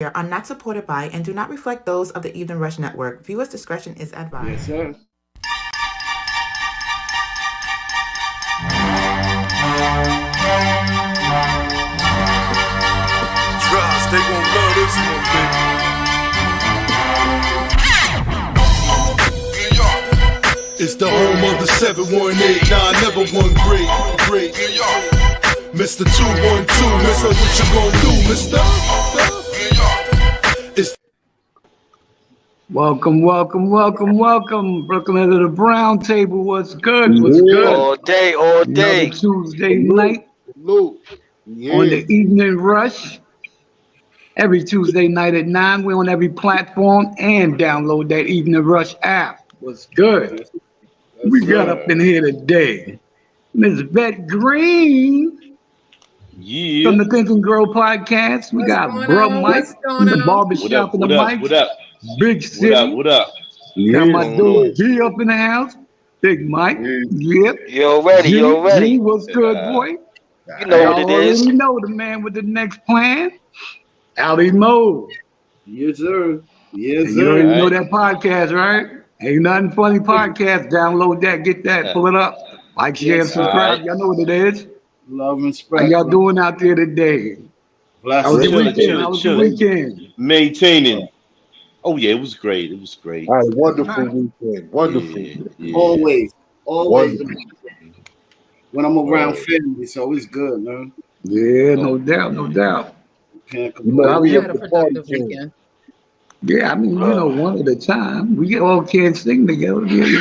are not supported by and do not reflect those of the Evening Rush Network. Viewers' discretion is advised. Yes, sir. Trust, they gon' love this one, baby. It's the home of the 718, nah, never one great. Mr. 212, Mr. What you gon' do, Mr.? It's Welcome. Brooklyn to the Brown Table. What's good? All day. Another Tuesday night on the Evening Rush. Every Tuesday night at 9. We're on every platform and download that Evening Rush app. What's good? We got up in here today. Ms. Vet Green from the Thinking Grow podcast. We got Bro Mike from the barbershop in the mic. What up? Big City. What up? Got my dude G up in the house. Big Mike. Yep. You already. G, what's good, boy? You know what it is. You know the man with the next plan. Outie Mo. Yes, sir. Yes, You sir. already know that podcast, right? Ain't Nothing Funny podcast. Download that, get that, pull it up. Like, share, and subscribe. Y'all know what it is. Love and respect. How y'all doing out there today? How was your weekend? Maintaining. Oh yeah, it was great. It was great. All right, wonderful weekend. Wonderful. Yeah. Always. Wonderful. When I'm around family, so it's good, man. Yeah, no doubt. Can't You know, complain. we had had a the party productive game. weekend. Yeah, I mean, one at a time. We all can't sing together. We'll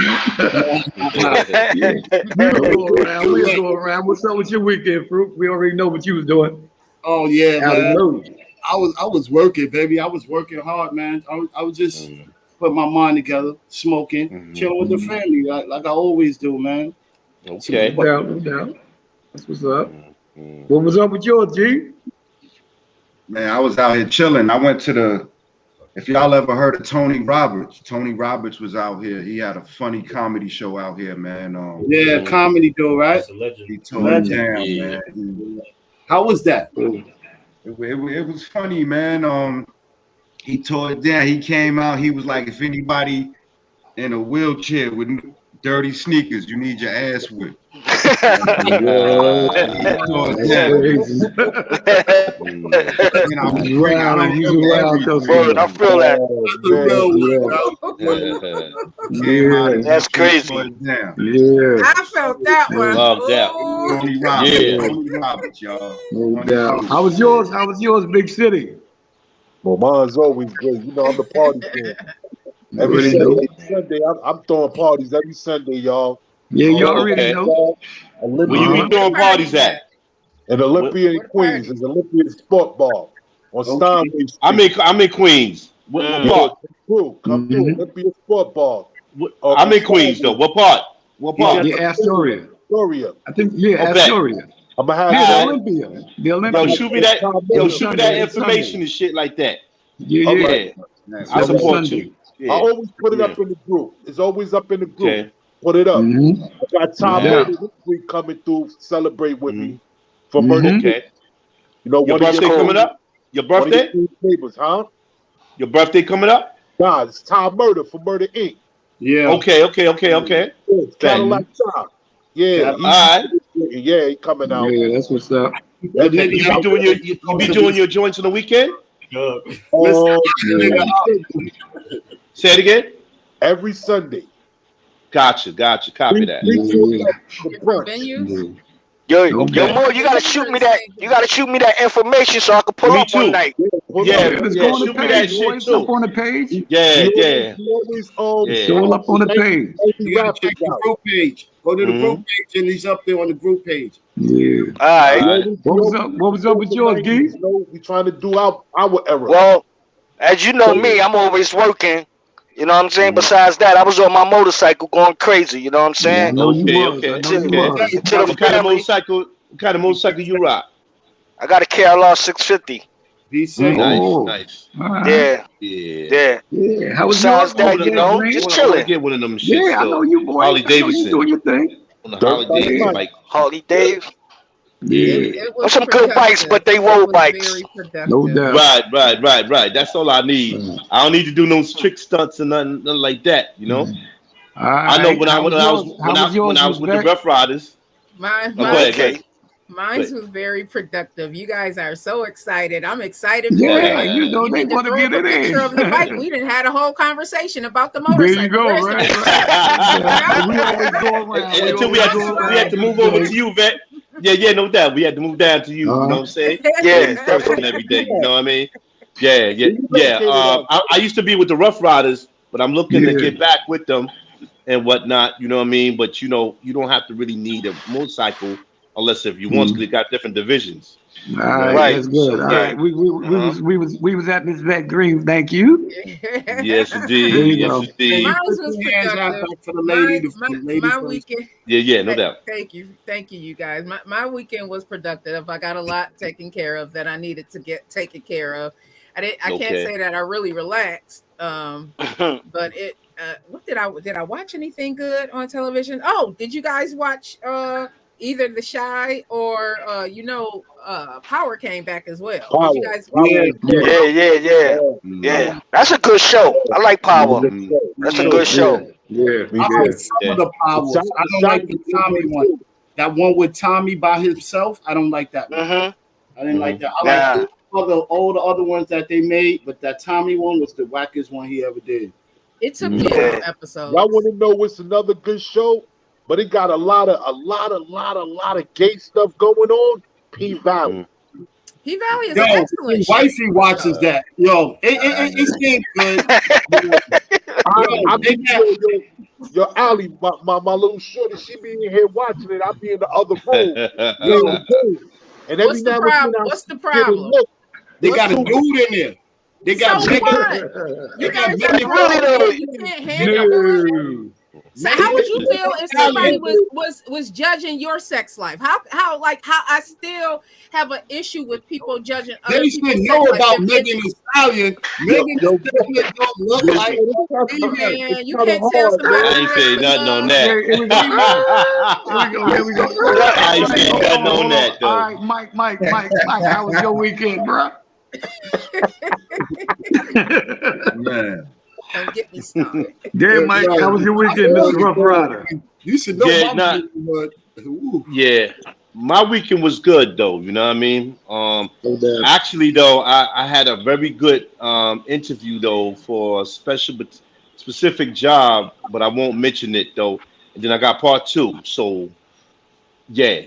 go around. What's up with your weekend, Fruit? We already know what you was doing. Oh yeah, man. Hallelujah. I was working, baby. I was working hard, man. I was just putting my mind together, smoking, chilling with the family, like I always do, man. Okay. No doubt. That's what's up. What was up with yours, G? Man, I was out here chilling. I went to if y'all ever heard of Tony Roberts was out here. He had a funny comedy show out here, man. Yeah, comedy though, right? He tore it down, man. How was that? It was funny, man. He tore it down. He came out. He was like, if anybody in a wheelchair with dirty sneakers, you need your ass whipped. I feel that. That's crazy. Yeah. I felt that one. Love that. Tony Roberts, y'all. No doubt. How was yours, Big City? Well, mine's always good. You know, I'm the party fan. Every Sunday, I'm throwing parties every Sunday, y'all. Yeah, you already know. Where you be throwing parties at? In Olympia in Queens. It's Olympia Sport Bar on Steinway Street. I'm in Queens. What part? Come through. Olympia Sport Bar. I'm in Queens though. What part? Yeah, Astoria. I think Astoria. I'm gonna have Olympia. Yo, shoot me that information and shit like that. Yeah. I support you. I always put it up in the group. It's always up in the group. Okay. Put it up. I got Tom Brady this week coming through, celebrate with me for birthday. Okay. You know, your birthday coming up? Your birthday? Neighbors, huh? Your birthday coming up? Nah, it's Tom Murder for Murder Inc. Yeah. Okay. Cadillac Tom. Yeah. All right. Yeah, he coming out. Yeah, that's what's up. You be doing your joints on the weekend? Say it again. Every Sunday. Gotcha. Copy that. Yo, Mo, you gotta shoot me that. You gotta shoot me that information so I can pull up one night. Yeah. Shoot me that shit too. Up on the page. Yeah. Show up on the page. You gotta check the group page. Go to the group page, and he's up there on the group page. Yeah. All right. What was up with yours, Gee? We trying to do our era. Well, as you know me, I'm always working. You know what I'm saying? Besides that, I was on my motorcycle going crazy. You know what I'm saying? Okay. What kind of motorcycle you rock? I got a KLR 650. Nice. Yeah. How was Besides that, you know, just chilling. Get one of them shit. Yeah, I know you, boy. Harley Davidson. You doing your thing. On the Harley Davidson, like Harley Dave. Yeah. It was Some good bikes, but they road bikes. No doubt. Right. That's all I need. I don't need to do no trick stunts and nothing like that. You know. All I know right. when I was with the Rough Riders. Mine was very productive. You guys are so excited. I'm excited for Yeah, it. you know they need to want to throw get up a it picture in. of the bike. We didn't had a whole conversation about the motorcycle. There you go, Where's right? the We always go around. Until we had to move over to you, Vet. Yeah, no doubt. We had to move down to you. You know what I'm saying? Yeah, and every day. You know what I mean? Yeah. I used to be with the Rough Riders, but I'm looking to get back with them and whatnot. You know what I mean? But you know, you don't have to really need a motorcycle unless if you want to. They got different divisions. All right, that's good. So, all right, we was at Miss Vet Green. Thank you. Yes, indeed. Yes, indeed. Mine was productive. My weekend. Yeah, no doubt. Thank you, you guys. My weekend was productive. I got a lot taken care of that I needed to get taken care of. I can't say that I really relaxed. But it. What did I watch anything good on television? Oh, did you guys watch either The Shy or Power came back as well? Power. Did you guys? Yeah. That's a good show. I like Power. That's a good show. I like some of the Powers. I don't like the Tommy one. That one with Tommy by himself. I don't like that one. I didn't like that. I like all the other ones that they made, but that Tommy one was the wackest one he ever did. It took me an episode. Y'all want to know what's another good show? But it got a lot of gay stuff going on. P Valley. P Valley is an excellent show. Wifey watches that. Yo, it seems good. Yo, Allie, my little shorty, she be in here watching it. I be in the other room. And every now and then what's the problem? They got a dude in there. They got you guys you can't handle. So how would you feel if somebody was judging your sex life? How I still have an issue with people judging other people. They should know about Megan Thee Stallion. Megan Thee Stallion don't look like man. You can't tell somebody. I ain't saying nothing on that. Here we go. I ain't saying nothing on that though. All right, Mike, how was your weekend, bro? Man. Don't get me started. Yeah, Mike, how was your weekend, Mr. Rough Rider? You should know Yeah, my weekend was good though. You know what I mean? Actually, though, I had a very good interview though for a specific job, but I won't mention it though. And then I got part 2. So, yeah.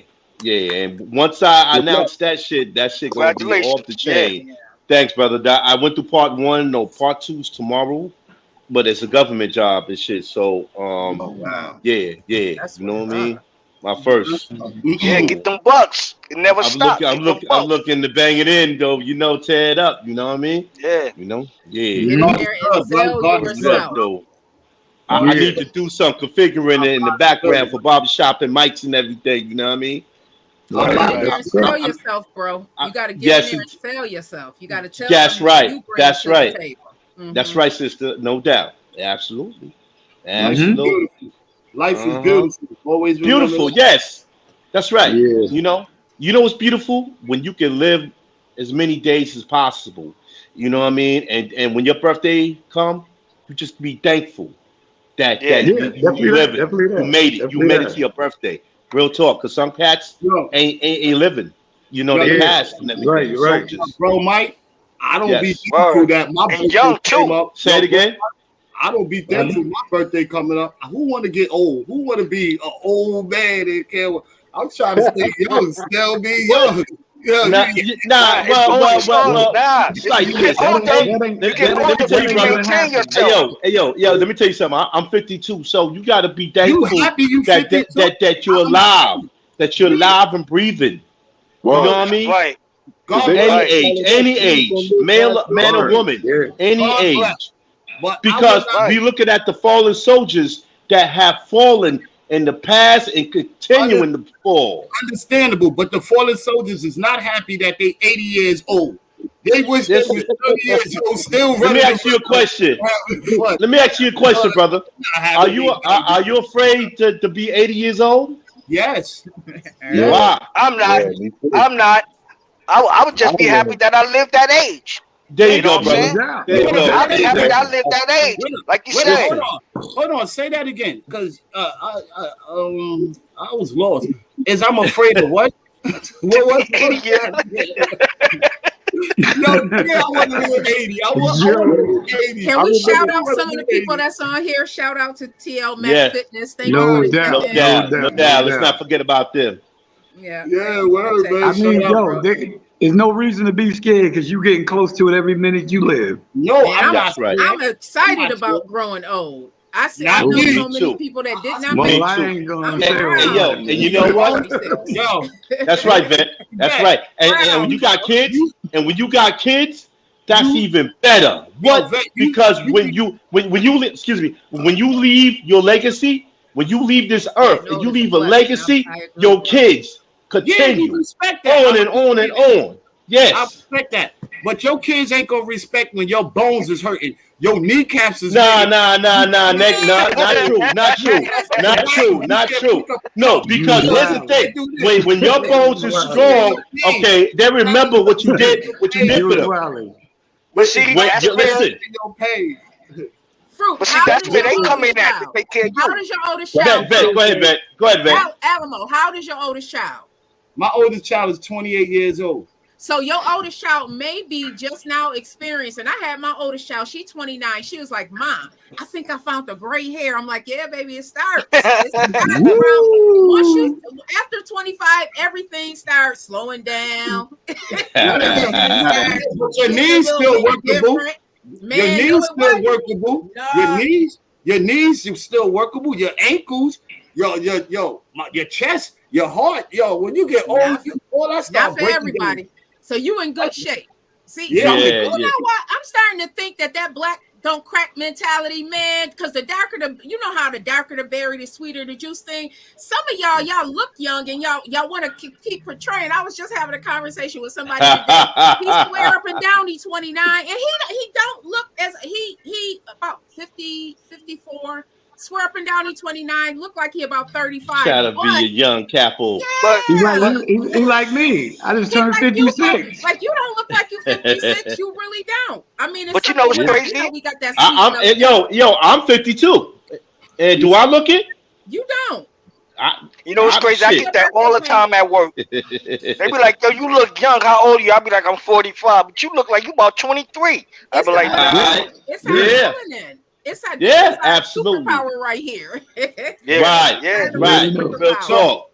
And once I announced that shit gonna be off the chain. Yeah. Thanks, brother. I went through part 1. No, part 2's tomorrow. But it's a government job and shit. So, yeah. That's you know what I mean? My first. Yeah, get them bucks. It never stops. I'm looking to bang it in, though. You know, tear it up. You know what I mean? Yeah. You know? Get in there and sell yourself. Though. I need to do some configuring it in the background for barbershop and mics and everything. You know what I mean? Sell yourself, bro. You got to get in there and sell yourself. You got to tell That's them right. That's right. That's right, sister. No doubt. Absolutely. Life is beautiful. Always beautiful. Yes. That's right. Yeah. You know what's beautiful? When you can live as many days as possible. You know what I mean? And when your birthday come, you just be thankful that you live it. You made it. You made it to your birthday. Real talk. Because some cats ain't living. You know, they passed and everything. Right. Bro, Mike, I don't be thankful that my birthday young too. Up. Say it again. I don't be thankful my birthday coming up. Who want to get old? Who want to be an old man and care? I'm trying to stay young, still be young. Well, let me tell you something. I'm 52, so you got to be thankful that you're alive, that you're alive and breathing. You know what I mean? Right. Any age, man or woman, any age. Because we looking at the fallen soldiers that have fallen in the past and continuing to fall. Understandable, but the fallen soldiers is not happy that they 80 years old. They wish they were 30 years old still. Let me ask you a question. Brother. Are you afraid to be 80 years old? Yes. Wow. I'm not. I'm not. I would just be happy that I lived that age. There you go, brother. There you go. I'll be happy that I lived that age. Like you said. Hold on. Say that again, because I was lost. Is I'm afraid of what? What? No, I want to live 80. I want to live 80. Can we shout out some of the people that's on here? Shout out to TL Mac Fitness. Thank you for the no doubt. Let's not forget about them. Yeah, word, man. I mean, there's no reason to be scared because you're getting close to it every minute you live. No, I'm not. I'm excited about growing old. I know so many people that did not make it. And you know what? That's right, Vet. That's right. And when you got kids, that's even better. What? Because when you leave your legacy, when you leave this earth and you leave a legacy, your kids continue on and on and on. Yes, I respect that. But your kids ain't gonna respect when your bones is hurting. Your kneecaps is Not true. No, because here's the thing. When your bones are strong, okay, they remember what you did for them. But see, listen. Fruit. But see, that's where they come in at to take care of you. How does your oldest child? Go ahead, Bet. Alamo, how does your oldest child? My oldest child is 28 years old. So your oldest child may be just now experiencing. I had my oldest child. She's 29. She was like, "Mom, I think I found the gray hair." I'm like, "Yeah, baby, it starts." After 25, everything starts slowing down. Your knees still workable. Your knees are still workable. Your ankles, your chest, your heart, when you get old, all that stuff. Not for everybody. Down. So you in good shape. See, you know what? I'm starting to think that black don't crack mentality, man. Because the darker how the darker the berry, the sweeter the juice thing. Some of y'all look young and y'all want to keep portraying. I was just having a conversation with somebody today. He swear up and down he's 29, and he don't look as he about 50, 54. Swear up and down he's 29. Look like he about 35. Gotta be a young capo. Yeah. He like me. I just turned 56. You don't look like you 56. You really don't. I mean, but you know what's crazy? We got that. I'm 52. And do I look it? You don't. You know what's crazy? I get that all the time at work. They be like, "Yo, you look young. How old are you?" I be like, "I'm 45." But you look like you about 23. I be like, "It's feminine. It's absolutely superpower right here." Right.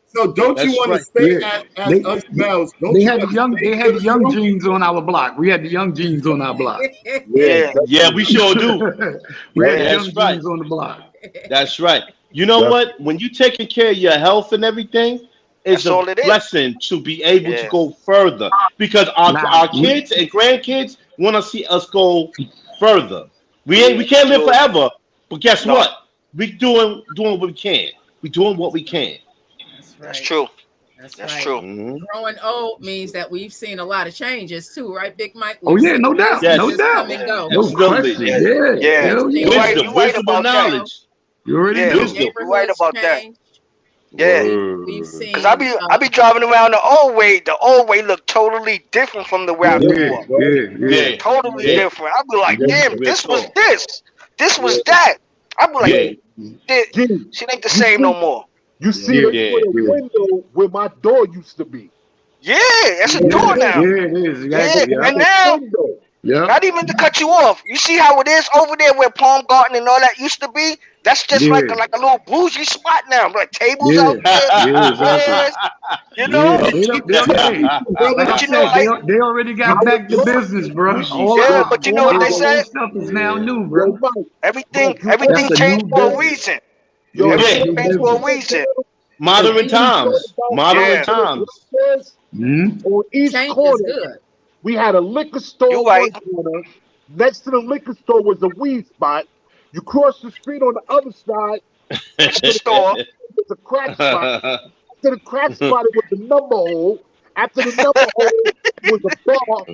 So don't you want to stay as us males? They had the young genes on our block. We had the young genes on our block. Yeah, we sure do. We had the young genes on the block. That's right. You know what? When you taking care of your health and everything, it's a blessing to be able to go further because our kids and grandkids want to see us go further. We can't live forever, but guess what? We doing what we can. We doing what we can. That's right. That's true. That's true. Mm-hmm. Growing old means that we've seen a lot of changes too, right, Big Mike? No doubt. Yes. No doubt. No question. You're right about knowledge. You're right about that. Yeah, because I be driving around the old way. The old way looked totally different from the way I grew up. Yeah, totally different. I be like, damn, this was this. This was that. I be like, she ain't the same no more. You see the window where my door used to be. Yeah, it's a door now. Yeah, it is. And now, not even to cut you off. You see how it is over there where Palm Garden and all that used to be? That's just like a little bougie spot now. Like tables out there. You know? They already got back to business, bro. But you know what they said? Stuff is now new, bro. Everything changed for a reason. Everything changed for a reason. Modern times. On each corner, we had a liquor store. One corner. Next to the liquor store was a weed spot. You cross the street on the other side. The store. It's a crack spot. After the crack spot, it was the number hole. After the number hole, it was a bar.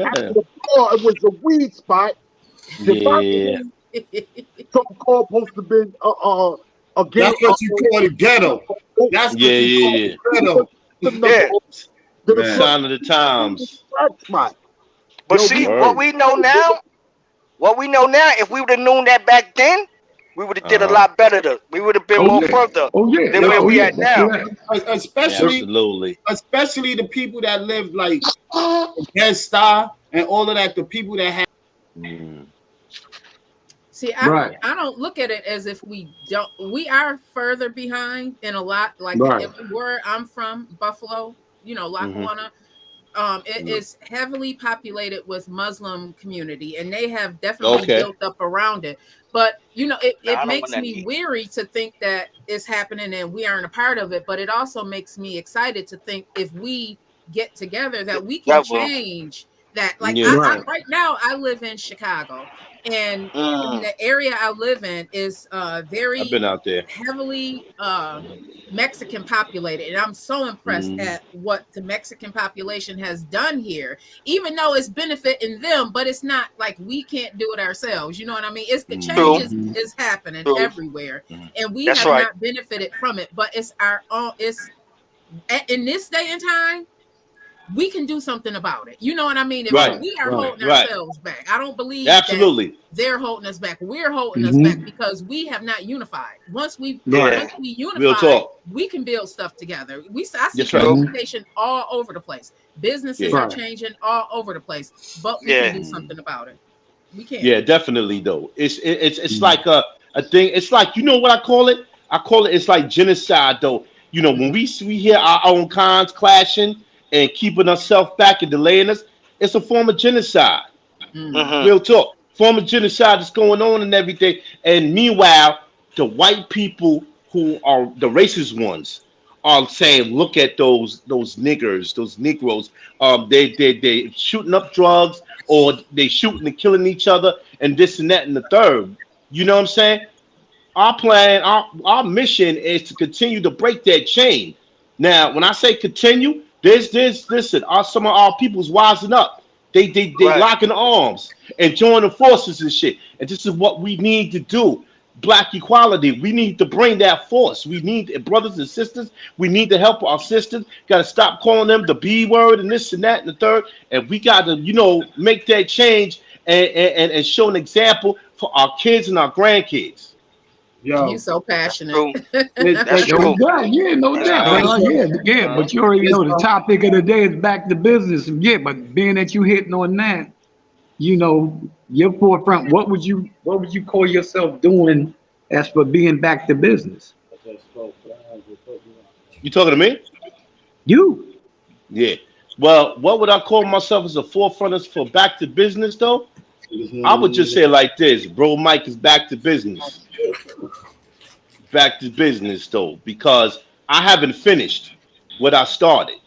After the bar, it was a weed spot. So-called supposed to be a ghetto. That's what you call a ghetto. That's what yeah. The sign of the times. But see, what we know now, if we would have known that back then, we would have did a lot better. We would have been more further than where we at now. Especially the people that live like Dead Star and all of that. The people that have. See, I don't look at it as if we are further behind in a lot. Like where I'm from, Buffalo, Lackawanna, it is heavily populated with Muslim community, and they have definitely built up around it. But it makes me weary to think that it's happening and we aren't a part of it. But it also makes me excited to think if we get together that we can change that. Like right now, I live in Chicago. And in the area I live in is very I've been out there. heavily Mexican populated. And I'm so impressed at what the Mexican population has done here, even though it's benefiting them, but it's not like we can't do it ourselves. You know what I mean? It's the changes is happening everywhere. And we have not benefited from it, but it's our own, in this day and time, we can do something about it. You know what I mean? If we are holding ourselves back, I don't believe that they're holding us back. We're holding us back because we have not unified. Once we unify, we can build stuff together. I see gentrification all over the place. Businesses are changing all over the place, but we can do something about it. We can. Yeah, definitely though. It's like a thing. It's like, you know what I call it? It's like genocide though. When we hear our own kinds clashing and keeping ourselves back and delaying us, it's a form of genocide. Real talk. Form of genocide is going on and everything. And meanwhile, the white people who are the racist ones are saying, look at those niggers, those Negroes. They shooting up drugs, or they shooting and killing each other, and this and that and the third. You know what I'm saying? Our plan, our mission is to continue to break that chain. Now, when I say continue, listen, some of our people's wising up. They locking arms and joining forces and shit. And this is what we need to do. Black equality. We need to bring that force. We need brothers and sisters. We need to help our sisters. Got to stop calling them the B word and this and that and the third. And we got to, make that change and show an example for our kids and our grandkids. You're so passionate. That's true. No doubt. Yeah. But you already know the topic of the day is back to business. Yeah, but being that you hitting on that, your forefront. What would you call yourself doing as for being back to business? You talking to me? You. Yeah. Well, what would I call myself as a forefronters for back to business though? I would just say it like this, bro. Mike is back to business. Back to business though, because I haven't finished what I started.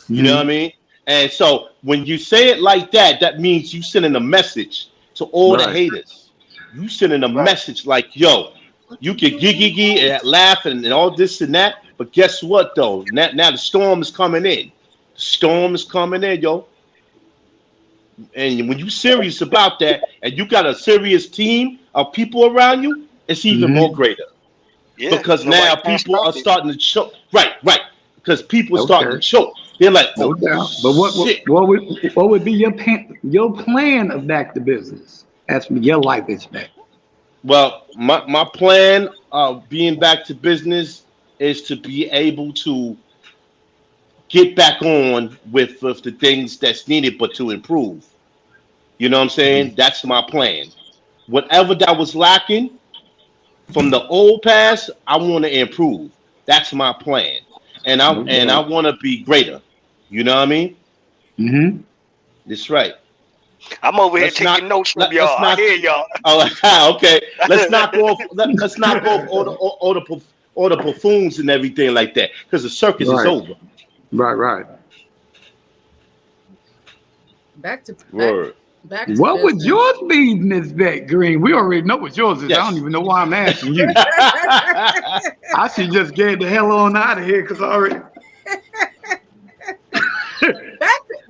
You know what I mean? And so when you say it like that, that means you sending a message to all the haters. You sending a message like, yo, you can giggy and laugh and all this and that, but guess what though? Now the storm is coming in. The storm is coming in, yo. And when you're serious about that, and you got a serious team of people around you, it's even more greater. Yeah, because now people are starting to choke. Right. Because people are starting to choke. They're like, no doubt. But what would be your plan of back to business as for your life expect? Well, my plan of being back to business is to be able to get back on with the things that's needed, but to improve. You know what I'm saying? That's my plan. Whatever that was lacking from the old past, I want to improve. That's my plan. And I want to be greater. You know what I mean? Mm-hmm. That's right. I'm over here taking notes from y'all. I hear y'all. Oh, okay. Let's knock off. Let's knock off all the buffoons and everything like that, because the circus is over. Right. Back to what would yours be, Miss Beck Green? We already know what yours is. Yes. I don't even know why I'm asking you. I should just get the hell on out of here because I already.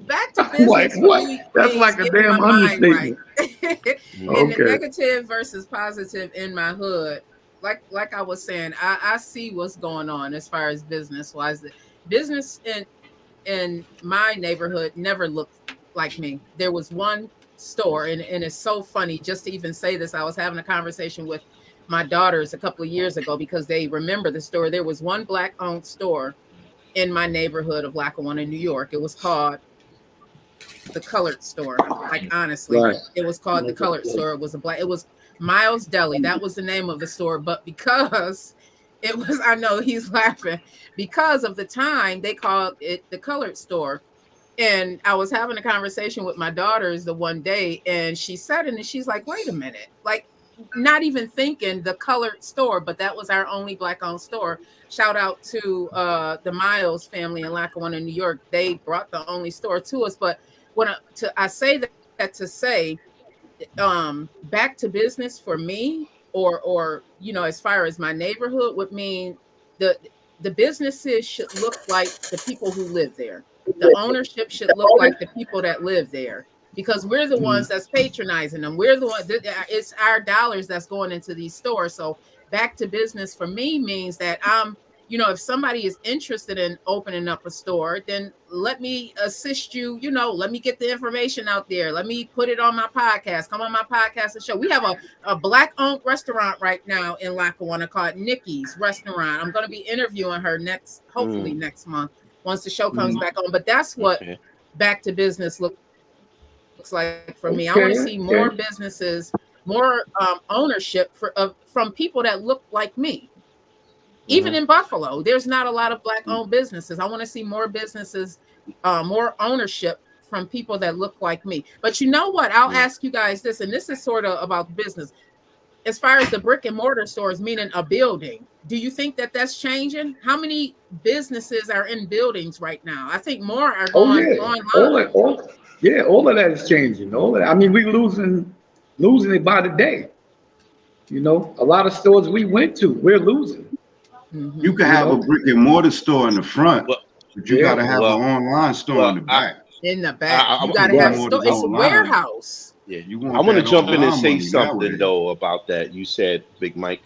Back to business. Like, what? That's like a damn understatement. Right. And the negative versus positive in my hood. like I was saying, I see what's going on as far as business wise. Business in my neighborhood never looked like me. There was one store, and it's so funny just to even say this. I was having a conversation with my daughters a couple of years ago because they remember the store. There was one black owned store in my neighborhood of Lackawanna, New York. It was called the Colored Store. Like honestly, right. It was called the Colored Store. It was Miles Deli. That was the name of the store. But because it was, I know he's laughing, because of the time they called it the Colored Store. And I was having a conversation with my daughters the one day, and she said it, and she's like, wait a minute, like not even thinking the Colored Store, but that was our only black owned store. Shout out to the Miles family in Lackawanna, New York. They brought the only store to us. But I say that to say, back to business for me, or as far as my neighborhood would mean, the businesses should look like the people who live there. The ownership should look like the people that live there, because we're the ones that's patronizing them. We're the one. It's our dollars that's going into these stores. So back to business for me means that if somebody is interested in opening up a store, then let me assist you. Let me get the information out there. Let me put it on my podcast. Come on my podcast and show. We have a black-owned restaurant right now in Lackawanna called Nikki's Restaurant. I'm going to be interviewing her hopefully next month, once the show comes back on. But that's what back to business looks like for me. I want to see more businesses, more ownership from people that look like me. Even in Buffalo, there's not a lot of black-owned businesses. I want to see more businesses, more ownership from people that look like me. But you know what? I'll ask you guys this, and this is sort of about business. As far as the brick and mortar stores, meaning a building, do you think that that's changing? How many businesses are in buildings right now? I think more are going online. All of that is changing. I mean, we losing it by the day. A lot of stores we went to, we're losing. Mm-hmm. You can have a brick and mortar store in the front, but you got to have an online store in the back. You got to have a store. It's a warehouse. Yeah, I want to jump in and say something though about that. You said, Big Mike.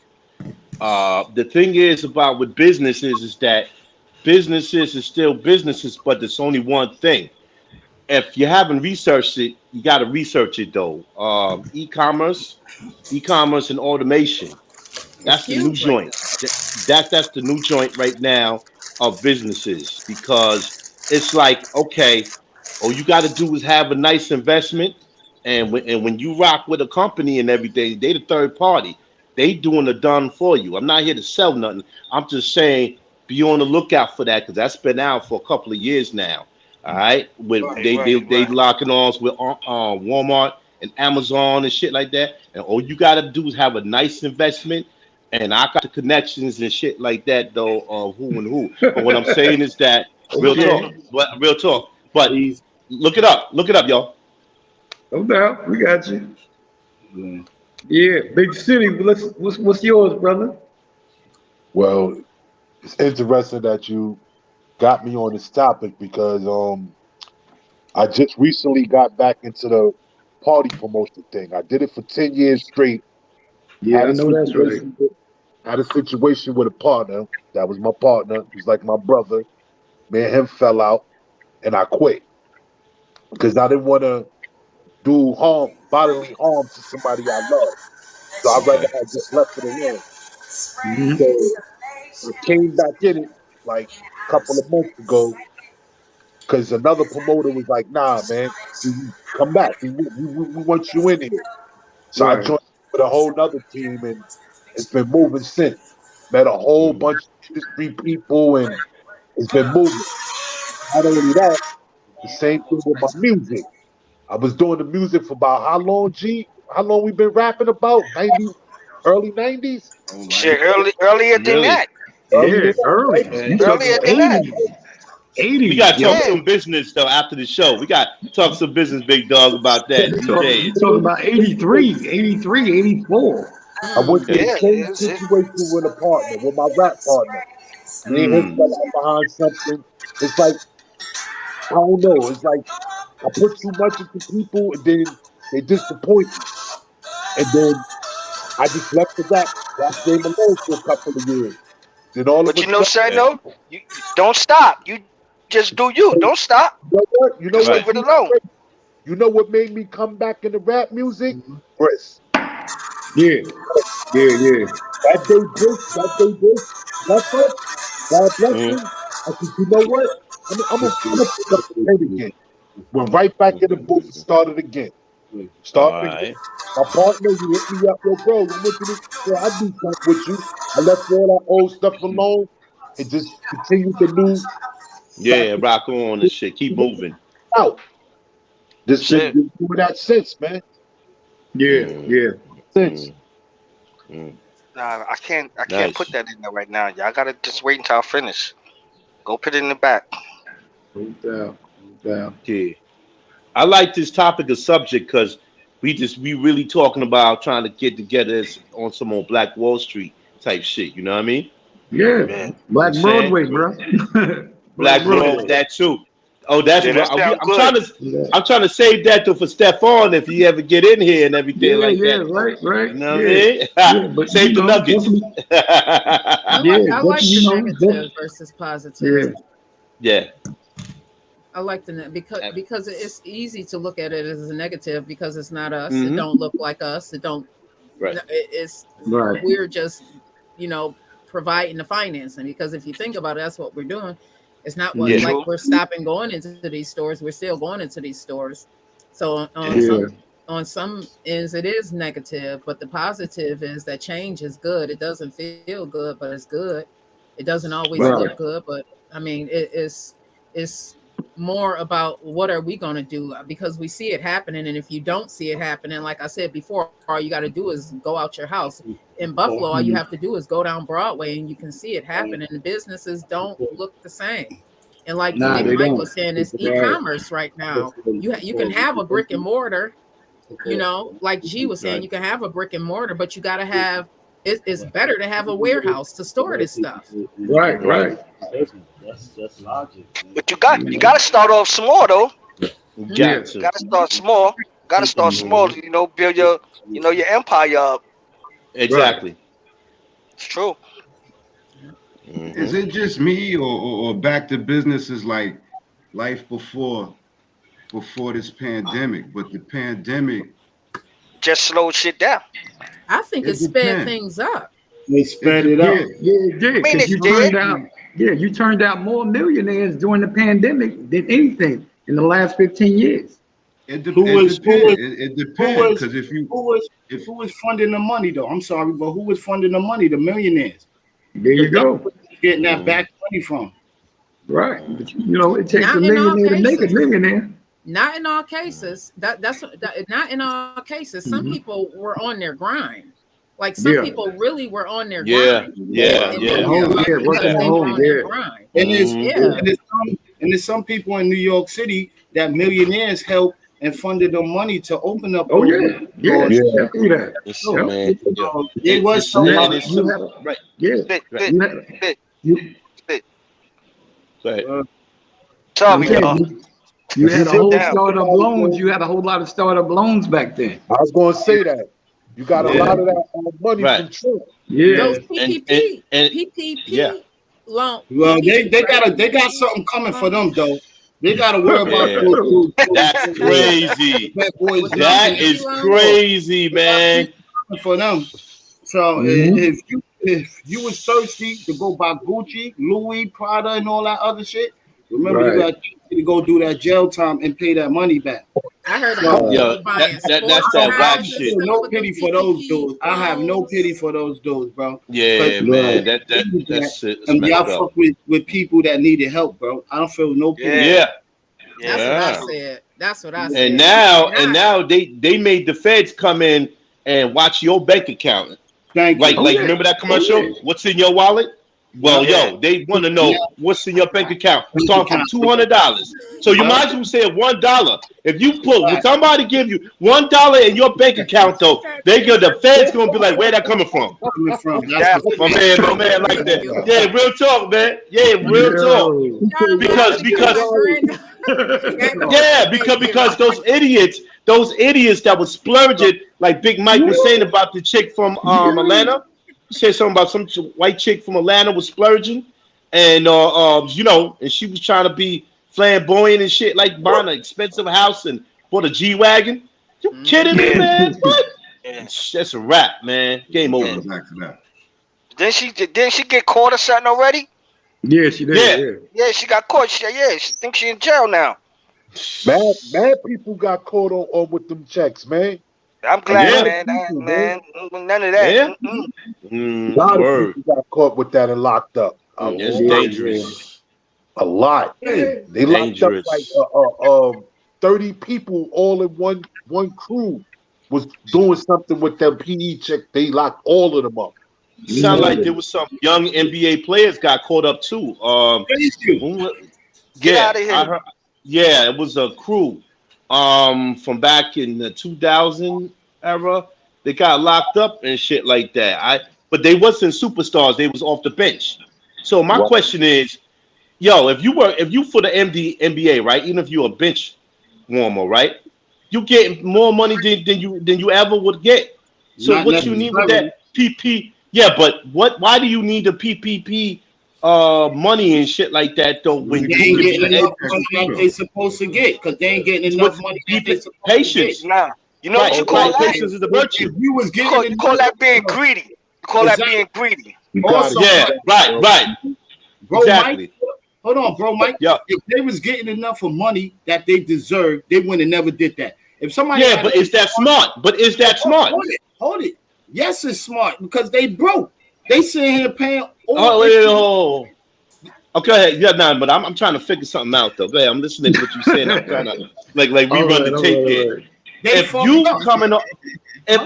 The thing is about with businesses is that businesses is still businesses, but there's only one thing. If you haven't researched it, you got to research it though. E-commerce and automation. That's the new joint. That's the new joint right now of businesses, because it's like, okay, all you got to do is have a nice investment, and when you rock with a company and everything, they the third party. They doing the done for you. I'm not here to sell nothing. I'm just saying be on the lookout for that, because that's been out for a couple of years now. All right, they locking arms with Walmart and Amazon and shit like that, and all you got to do is have a nice investment. And I got the connections and shit like that, though, of who and who. But what I'm saying is that real talk. But look it up, y'all. No doubt, we got you. Yeah, Big City. What's yours, brother? Well, it's interesting that you got me on this topic, because I just recently got back into the party promotion thing. I did it for 10 years straight. Yeah, I know that's right. I had a situation with a partner that was my partner. He was like my brother. Me and him fell out, and I quit because I didn't want to do bodily harm to somebody I love. So I'd rather have just left it alone. So I came back in it like a couple of months ago, because another promoter was like, "Nah, man, come back. We want you in here." So I joined with a whole nother team, and it's been moving since. Met a whole bunch of industry people, and it's been moving. Not only that, the same thing with my music. I was doing the music for about how long, G? How long we been rapping about? Early 90s? Shit, earlier than that. Earlier than that. 80s. We got to talk some business though after the show. We got to talk some business, big dog, about that. We're talking about 83, 84. I went through the same situation with a partner, with my rap partner. Me and him fell out behind something. It's like, I don't know. It's like I put too much into people, and then they disappoint me. And then I just left the rap stayed alone for a couple of years. Then all but of you know, sudden, Shano, you don't stop. You just do you. Don't stop. You know what? You know just what? leave it alone. You know what made me come back into rap music? Chris. Yeah. That day, that's up. God bless him. I said, you know what? I'm gonna pick up the pen again. Went right back in the booth and started again. Again. My partner, he hit me up, yo, bro, you want to do? Yeah, I do something with you. I left all that old stuff alone and just continued to move. Yeah, rock on and shit. Keep moving. Out. This shit been doing that since, man. Yeah. Since. Nah, I can't put that in there right now. Y'all gotta just wait until I finish. Go put it in the back. No doubt. Yeah. I like this topic of subject because we really talking about trying to get together on some more Black Wall Street type shit. You know what I mean? Yeah. Man. Black Broadway, bro. Black Broadway, that too. Oh, that's yeah, right. I'm trying to save that for Stefan if you ever get in here and everything like that. Right. You know what I mean? But save the nuggets. I like the negative versus positive. Yeah. I like the because it's easy to look at it as a negative because it's not us. It don't look like us. It don't. Right. It's we're just providing the financing because if you think about it, that's what we're doing. It's not like we're stopping going into these stores. We're still going into these stores. So on some ends, it is negative, but the positive is that change is good. It doesn't feel good, but it's good. It doesn't always look good, but I mean, it's more about what are we going to do because we see it happening. And if you don't see it happening, like I said before, all you got to do is go out your house. In Buffalo, all you have to do is go down Broadway and you can see it happening. The businesses don't look the same. And like Big Mike was saying, it's e-commerce right now. You can have a brick and mortar, like G was saying, you can have a brick and mortar, but you got to have, it's better to have a warehouse to store this stuff. Right. That's logic. But you got to start off small though. You got to start small. Got to start small. Build your your empire up. Exactly. It's true. Is it just me or back to businesses like life before this pandemic? But the pandemic just slowed shit down. I think it sped things up. They sped it up. Yeah, it did. I mean, you turned out more millionaires during the pandemic than anything in the last 15 years. It depends. Because who was funding the money though? I'm sorry, but who was funding the money? The millionaires. There you go. Getting that back money from. Right. But, it takes a millionaire to make a millionaire. Not in all cases. That's not in all cases. Some people were on their grind. Like some people really were on their grind. And there's some people in New York City that millionaires helped and funded the money to open up. Oh yeah. It was so right. Go ahead. You had a whole startup loans. You had a whole lot of startup loans back then. I was going to say that. You got a lot of that money from Trump. Yeah. Those PPP loan. Well, they got something coming for them though. They gotta worry about those. That's crazy. That is crazy, man. For them. So if you was thirsty to go buy Gucci, Louis, Prada, and all that other shit, remember you got to go do that jail time and pay that money back. I heard about that's that black shit. No pity for those dudes. I have no pity for those dudes, bro. Yeah, man. That's shit. And y'all fuck with people that needed help, bro. I don't feel no pity. Yeah. That's what I said. And now they made the feds come in and watch your bank account. Like remember that commercial? What's in your wallet? Well, they want to know what's in your bank account. Starting from $200. So you might as well say $1. If you when somebody give you $1 in your bank account, though, the feds gonna be like, where that coming from? My man, like that. Yeah, real talk, man. Yeah, real talk. Because those idiots that was splurging, like Big Mike was saying about the chick from Atlanta. said something about some white chick from Atlanta was splurging, and you know, and she was trying to be flamboyant and shit, like buying an expensive house and bought a G-Wagon. You kidding me, man? What? That's a wrap, man. Game over. Didn't she get caught or something already? Yeah, she did. Yeah, she got caught. She thinks she in jail now. Mad people got caught on with them checks, man. I'm glad, man. None of that. Yeah. A lot of people got caught with that and locked up. It's dangerous. A lot. They dangerous. Locked up like 30 people all in one crew was doing something with them PE check. They locked all of them up. Sound like there was some young NBA players got caught up too. Get out of here. I heard, yeah, it was a crew from back in the 2000 era. They got locked up and shit like that. But they wasn't superstars. They was off the bench. So my question is, yo, if you for the NBA, right? Even if you're a bench warmer, right? You get more money than you ever would get. So Not what you need with that PP? Yeah, but why do you need the PPP money and shit like that though? When they ain't getting enough money that they supposed to get, because they ain't getting enough money that they supposed patience. to get. Nah, you know what you call that? Patience is a virtue. If you was getting You call that being greedy. You call that being greedy. Also, yeah, right. Bro, Exactly. Mike, hold on, bro, Mike. Yeah. If they was getting enough of money that they deserved, they wouldn't have never did that. If somebody but is that smart? Hold it. Yes, it's smart because they broke. They sitting here paying. Okay, yeah, but I'm trying to figure something out though. Go ahead, I'm listening to what you're saying. I'm trying to like rerun the tape here. If you coming up,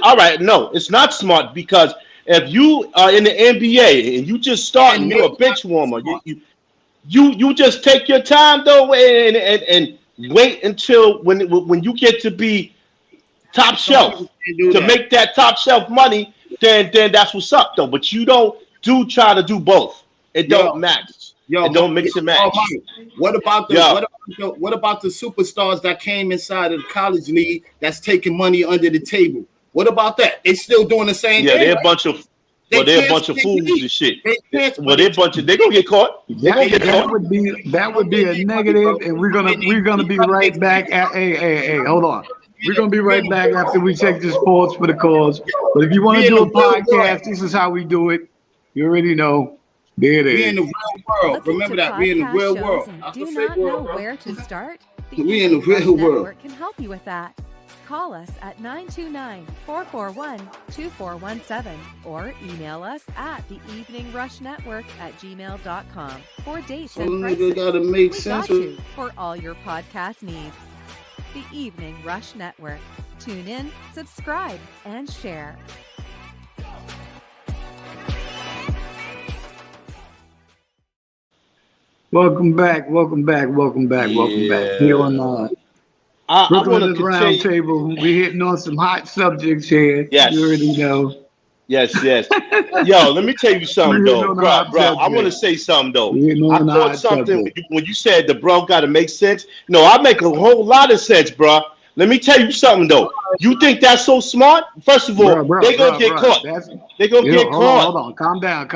all right, no, it's not smart because if you are in the NBA and you just starting, you're a bench warmer. You just take your time though and wait until when you get to be top shelf to make that top shelf money. Then that's what's up though. But you don't try to do both. It don't match. It don't mix and match. What about the superstars that came inside of the college league that's taking money under the table? What about that? They still doing the same thing. Yeah, they're a bunch of they're a bunch of fools and shit. They gonna get caught. That would be a negative, and we're gonna be right back at hey, hold on. We're going to be right back after we check the sports for the cause. But if you want to do a podcast, this is how we do it. You already know. There it is. We in the real world. Remember that. We in the real world. Do not know where to start? We in the real world. Network can help you with that. Call us at 929-441-2417 or email us at theeveningrushnetwork@gmail.com for dates and prices. Gotta make sense for all your podcast needs. The Evening Rush Network. Tune in, subscribe, and share. Welcome back. Here on Brooklyn's Round Table, we're hitting on some hot subjects here. Yes. You already know. Yes. Yo, let me tell you something though, bro. I want to say something though. I thought something when you said the bro got to make sense. No, I make a whole lot of sense, bro. Let me tell you something though. You think that's so smart? First of all, they gonna get caught. They gonna get caught. Hold on. Calm down.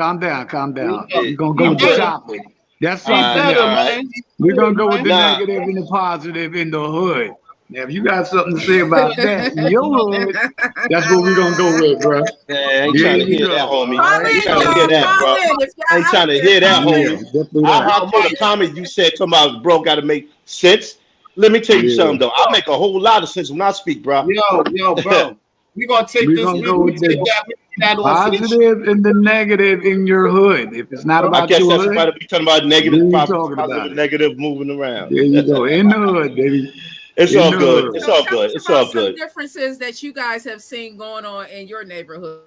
We're gonna go with the topic. That's something else. We're gonna go with the negative and the positive in the hood. Now, if you got something to say about that in your hood, that's what we're gonna go with, bro. I ain't trying to hear that, homie. I ain't trying to hear that, bro. I ain't trying to hear that, homie. I put a comment you said, come out, bro, gotta make sense. Let me tell you something though. I make a whole lot of sense when I speak, bro. Yo, bro. We're gonna take this. We're gonna go with the positive and the negative in your hood. If it's not about your hood, I guess that's be talking about negative, positive, negative moving around. There you go. In the hood, baby. It's all good. It's all good. It's all good. Some differences that you guys have seen going on in your neighborhood.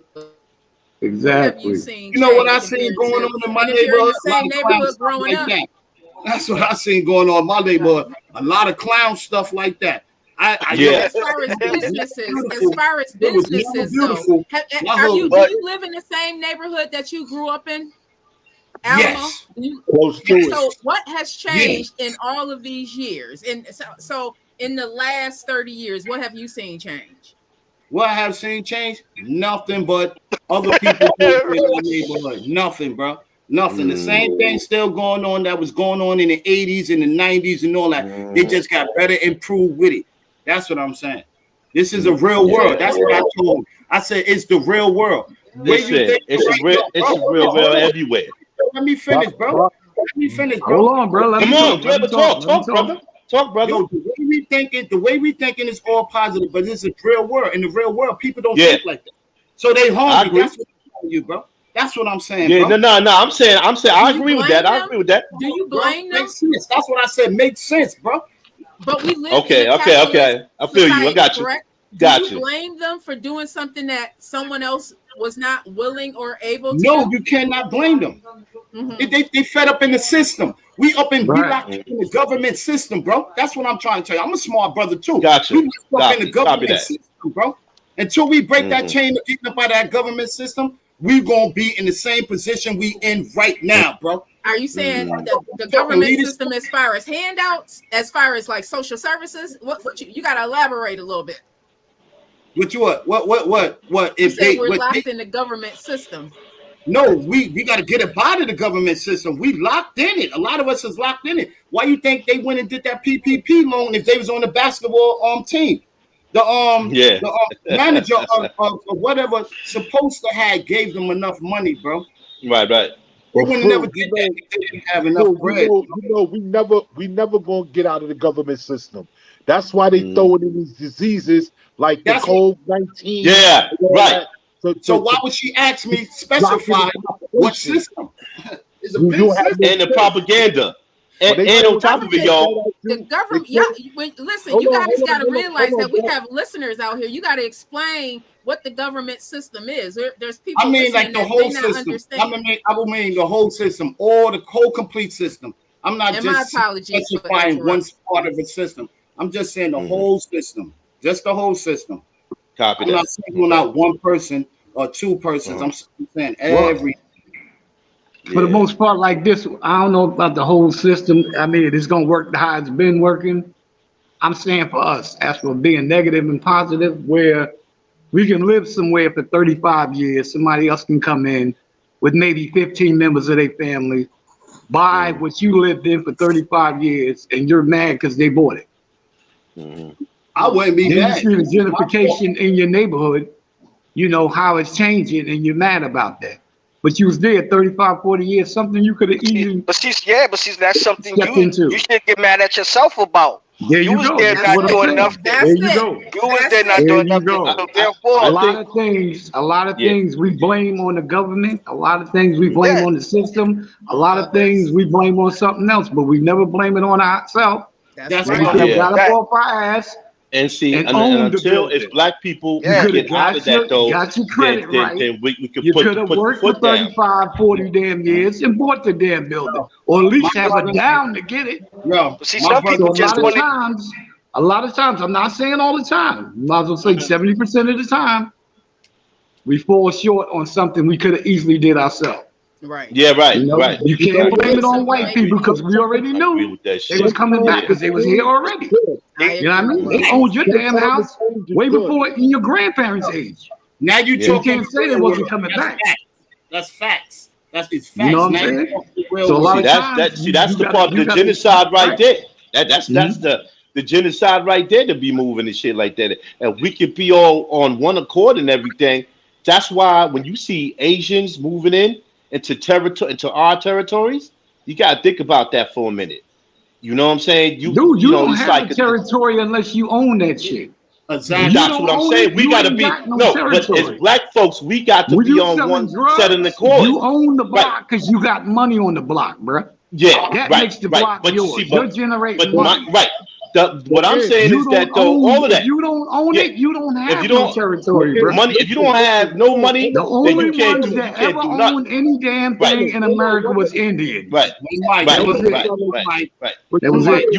Exactly. You know what I seen going on in my neighborhood? Same neighborhood growing up. That's what I seen going on in my neighborhood. A lot of clown stuff like that. As far as businesses, though, do you live in the same neighborhood that you grew up in? Alamo? Yes. So what has changed in all of these years? And so in the last 30 years, what have you seen change? What I have seen change? Nothing but other people in our neighborhood. Nothing, bro. Nothing. The same thing still going on that was going on in the 80s and the 90s and all that. They just got better, improved with it. That's what I'm saying. This is a real world. That's what I told him. I said it's the real world. Listen, it's a real world everywhere. Let me finish, bro. Let me finish, bro. Hold on, bro. Come on, brother. Talk, brother. Talk, brother. Yo, the way we thinking is all positive, but this is real world. In the real world, people don't think like that. So they hungry. That's what I'm telling you, bro. That's what I'm saying. Yeah, bro. no. I'm saying. I agree with that. I agree with that. Do you blame them? Makes sense. That's what I said. Makes sense, bro. But we live. Okay. I feel you. I got you. Do you blame them for doing something that someone else was not willing or able to? No, you cannot blame them. They fed up in the system. We locked in the government system, bro. That's what I'm trying to tell you. I'm a smart brother too. Gotcha. We locked up in the government system, bro. Until we break that chain of getting up out of that government system, we're gonna be in the same position we in right now, bro. Are you saying the government system as far as handouts, as far as like social services? What you gotta elaborate a little bit. What? If we're locked in the government system. No, we got to get up out of the government system. We locked in it. A lot of us is locked in it. Why you think they went and did that PPP loan if they was on the basketball team? The manager of whatever supposed to have gave them enough money, bro. Right. They would never did that if they didn't have enough bread. We never gonna get out of the government system. That's why they throwing in these diseases like the COVID-19. Yeah, right. So why would she ask me specify what system? It's a big system. And the propaganda. And on top of it, y'all. The government, listen, you guys got to realize that we have listeners out here. You got to explain what the government system is. There's people. I mean, like the whole system. I will mean the whole system, or the whole complete system. I'm not just specifying one part of the system. I'm just saying the whole system, just the whole system. Copy I'm not singling out one person or two persons. I'm saying every. For the most part, like this, I don't know about the whole system. I mean, it's gonna work how it's been working. I'm saying for us, as for being negative and positive, where we can live somewhere for 35 years, somebody else can come in with maybe 15 members of their family, buy what you lived in for 35 years, and you're mad because they bought it. I wouldn't be mad. You see the gentrification in your neighborhood, you know how it's changing, and you're mad about that. But you was there 35, 40 years, something you could have easily. But that's something you should get mad at yourself about. There you was go. there not doing enough. There you go. You was there not doing enough. So therefore, a lot of things we blame on the government. A lot of things we blame on the system. A lot of things we blame on something else, but we never blame it on ourselves. That's right. We got up off our ass. And see, until if black people get out of that, though, then we could could have worked for 35, 40 damn years and bought the damn building, or at least have a down to get it. No, see, some people just a lot of times, I'm not saying all the time. Might as well say 70% of the time, we fall short on something we could have easily did ourselves. Right. Yeah, right, you know, right. You can't blame it on white people because we already knew they was coming back because they was here already. You know what I mean? They owned your damn house way before in your grandparents' age. Now you can't say they wasn't coming back. That's facts. That's facts. You know what I'm saying? So a lot of times, that's the part of the genocide right there. That's the genocide right there to be moving and shit like that. And we could be all on one accord and everything. That's why when you see Asians moving into our territories, you gotta think about that for a minute. You know what I'm saying? You don't have a territory unless you own that shit. Exactly. That's what I'm saying. We gotta be but as black folks, we got to be on one set in the court. You own the block because you got money on the block, bro. Yeah, that makes the block yours. You're generating money. What I'm saying is that all of that. You don't own it. You don't have no territory, bro. Money. If you don't have no money, the only then you can't ones that ever owned any damn thing in America was Indians. Right. You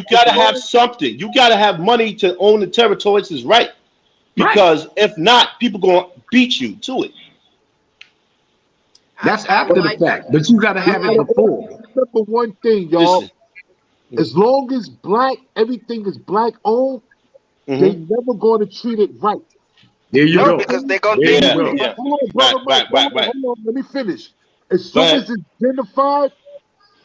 gotta have something. You gotta have money to own the territories. Is right. Because if not, people gonna beat you to it. That's after the fact, but you gotta have it before. Remember one thing, y'all. Listen. As long as everything is black owned, they never going to treat it right. There you go. Because they're gonna Yeah. Hold on, brother Mike. Hold on, let me finish. As soon as it's gentrified,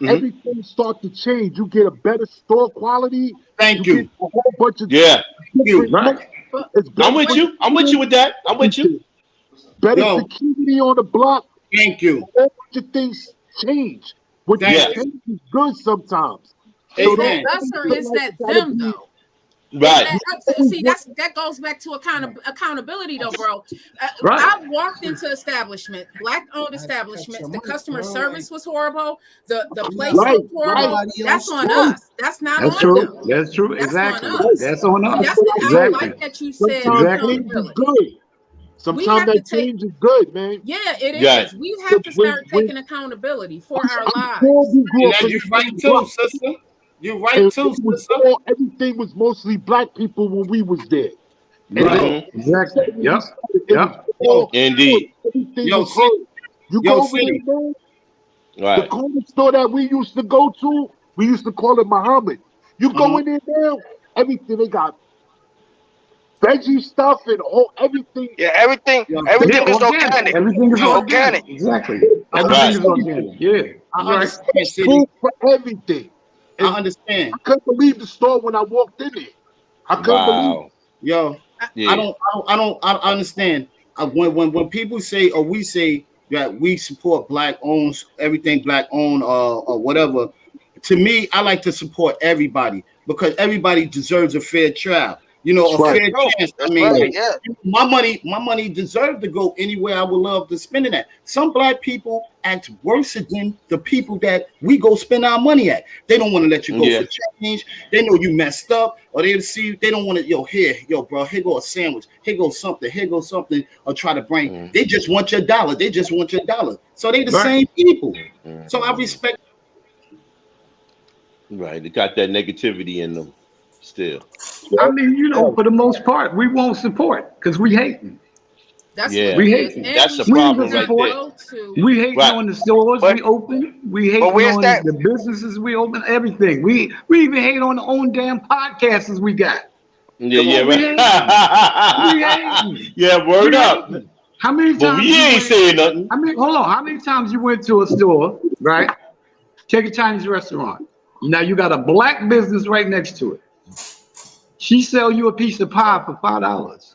everything starts to change. You get a better store quality. Thank you. Get a whole bunch of Right. I'm with you. I'm with you with that. I'm with you. Better security on the block. Thank you. A whole bunch of things change. What change is good sometimes. Is that us or is that them though? Right. See, that goes back to accountability, though, bro. I've walked into black-owned establishments. The customer service was horrible. The place looked horrible. That's on us. That's not on them. That's true. Exactly. That's on us. I like that you said accountability. Sometimes that change is good, man. Yeah, it is. We have to start taking accountability for our lives. You're right too, sister. You're right too, sister. Everything was mostly black people when we was there. Right. Exactly. Yep. Indeed. You go over there, man. Right. The corner store that we used to go to, we used to call it Muhammad. You go in there now, everything they got. Veggie stuff and everything. Yeah, everything is organic. Everything is organic. Exactly. Everything is organic. Yeah. I understand. Food for everything. I understand. I couldn't believe the store when I walked in there. I couldn't believe it. Yo, I understand. When people say or we say that we support black owned, everything black owned or whatever, to me, I like to support everybody because everybody deserves a fair trial. You know, a fair chance. I mean, my money deserves to go anywhere I would love to spend it at. Some black people act worse than the people that we go spend our money at. They don't want to let you go for change. They know you messed up, or they see they don't want to. Bro, here go a sandwich. Here goes something. Or try to bring. They just want your dollar. So they the same people. So I respect. Right, they got that negativity in them. Still, I mean, for the most part, we won't support because we hating. We hating. That's the problem right there. We hating on the stores we open. We hating on the businesses we open. Everything. We even hate on the own damn podcasts we got. Yeah, right. We hating. Yeah, word up. How many times? But we ain't saying nothing. I mean, hold on. How many times you went to a store, right? Take a Chinese restaurant. Now you got a black business right next to it. She sell you a piece of pie for $5.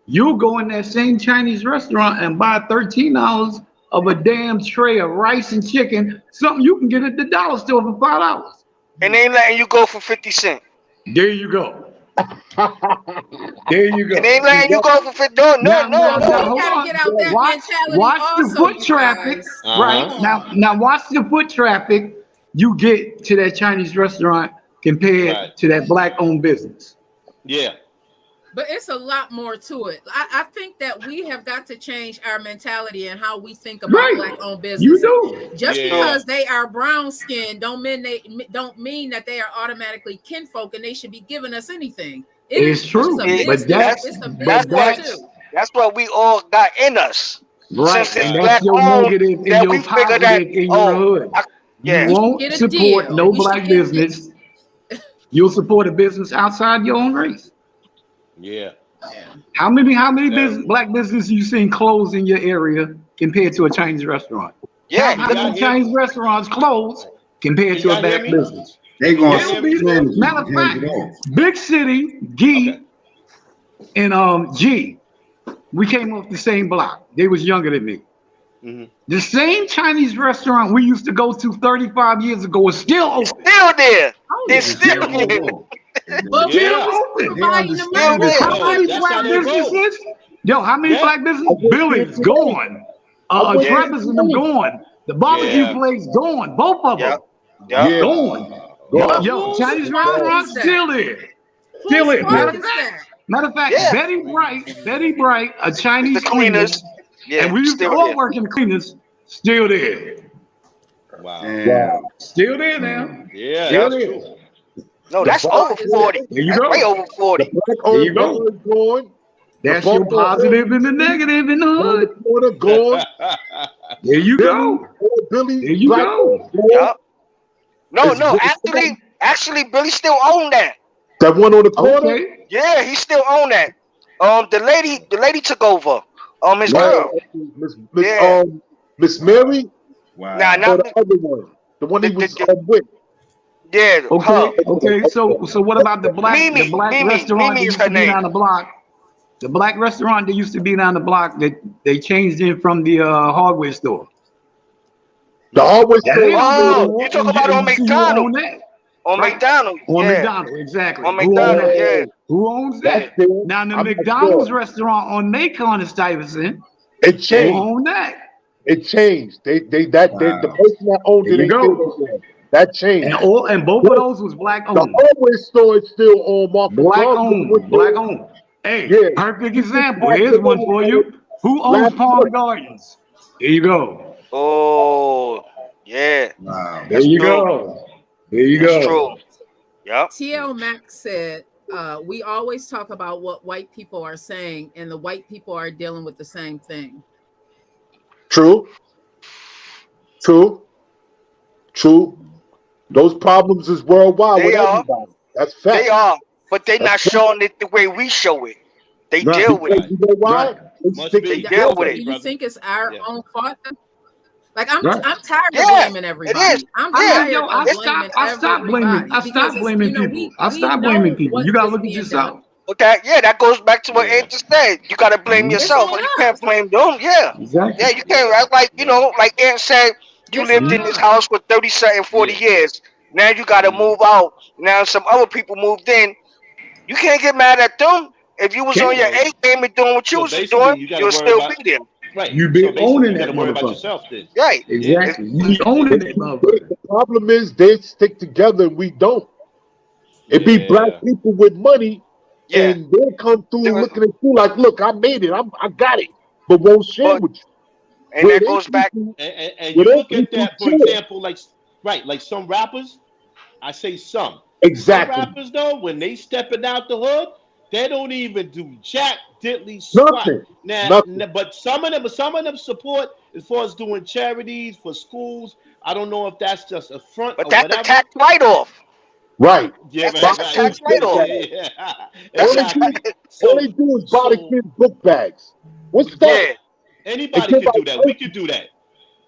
You'll go in that same Chinese restaurant and buy $13 of a damn tray of rice and chicken, something you can get at the dollar store for $5. And they ain't letting you go for 50 cents. There you go. There you go. And they ain't letting you go for 50. No. We gotta get out that mentality. Watch also, the foot traffic. Right now, watch the foot traffic you get to that Chinese restaurant compared to that black-owned business. Yeah. But it's a lot more to it. I think that we have got to change our mentality and how we think about black-owned business. You do. Just because they are brown skinned don't mean that they are automatically kinfolk and they should be giving us anything. It's true. But that's what we all got in us. Right. Since and that's your negative and your positive in your hood. You won't support no black business. You'll support a business outside your own race. Yeah. How many black businesses you seen close in your area compared to a Chinese restaurant? Yeah. How many Chinese restaurants close compared to a black business? They going. Matter of fact, big city G and G, we came off the same block. They was younger than me. Mm-hmm. The same Chinese restaurant we used to go to 35 years ago is still open. Still there. It's still there. But providing the money. How many black businesses? Yo, how many black businesses? Billy's gone. Trevor's and them gone. The barbecue place gone. Both of them. Gone. Yo, Chinese restaurants still there. Still there. Matter of fact, Betty Bright, a Chinese cleaners. Yeah, and we used to all work in cleaners, still there. Wow. Still there now. Yeah, still that's there. true. No, that's over 40. There you go. Way over 40. There you go. That's your positive and the negative in the hood. There you go. There you go. Yep. No. Actually, Billy still own that. That one on the corner? Yeah, he still own that. The lady took over. His girl. Miss Mary. Wow. Nah, not the other one. The one he was with. Yeah. Okay. So what about the black restaurant that Mimi is used her to be name. down the block? The black restaurant that used to be down the block that they changed it from the hardware store. The hardware store. Oh, you talk about on McDonald's. On Right. McDonald's. On yeah. McDonald's, exactly. On McDonald's, yeah. Who owns that? Now the McDonald's restaurant on Macon is Stuyvesant. It changed. Who owned that? It changed. The person that owned it. That changed. And both of those was black owned. The hardware store is still on Market. Black owned. Hey, perfect example. Here's one for you. Who owns Palm Gardens? There you go. Oh, yeah. Wow. There you go. That's true. Yep. TL Max said, we always talk about what white people are saying, and the white people are dealing with the same thing. True. Those problems is worldwide with everybody. That's fact. They are, but they're not showing it the way we show it. They deal with it. You know why? They deal with it. Do you think it's our own fault? Like I'm tired of blaming everybody. It is. I'm tired of blaming everybody. I stopped blaming people. I stopped blaming people. You gotta look at yourself. But that goes back to what Ed just said. You gotta blame yourself. You can't blame them. Yeah. Exactly. Yeah, you can't act like like Ed said, you lived in this house for 40 years. Now you gotta move out. Now some other people moved in. You can't get mad at them. If you was on your A game and doing what you was doing, you'll still be there. Right. You be owning that worry about motherfucker. yourself then. Right. Exactly. You be owning that motherfucker. The problem is they stick together and we don't. It be black people with money and they come through looking at you like, look, I made it. I got it. But won't share with you. And that goes back. And you look at that, for example, like some rappers, I say some. Exactly. Some rappers though, when they stepping out the hood, they don't even do jack diddly squat. Nothing. But some of them support as far as doing charities for schools. I don't know if that's just a front. But that's a tax write-off. Right. Yeah, that's a tax write-off. All they do is buy the kids book bags. What's that? Yeah. Anybody can do that. We can do that.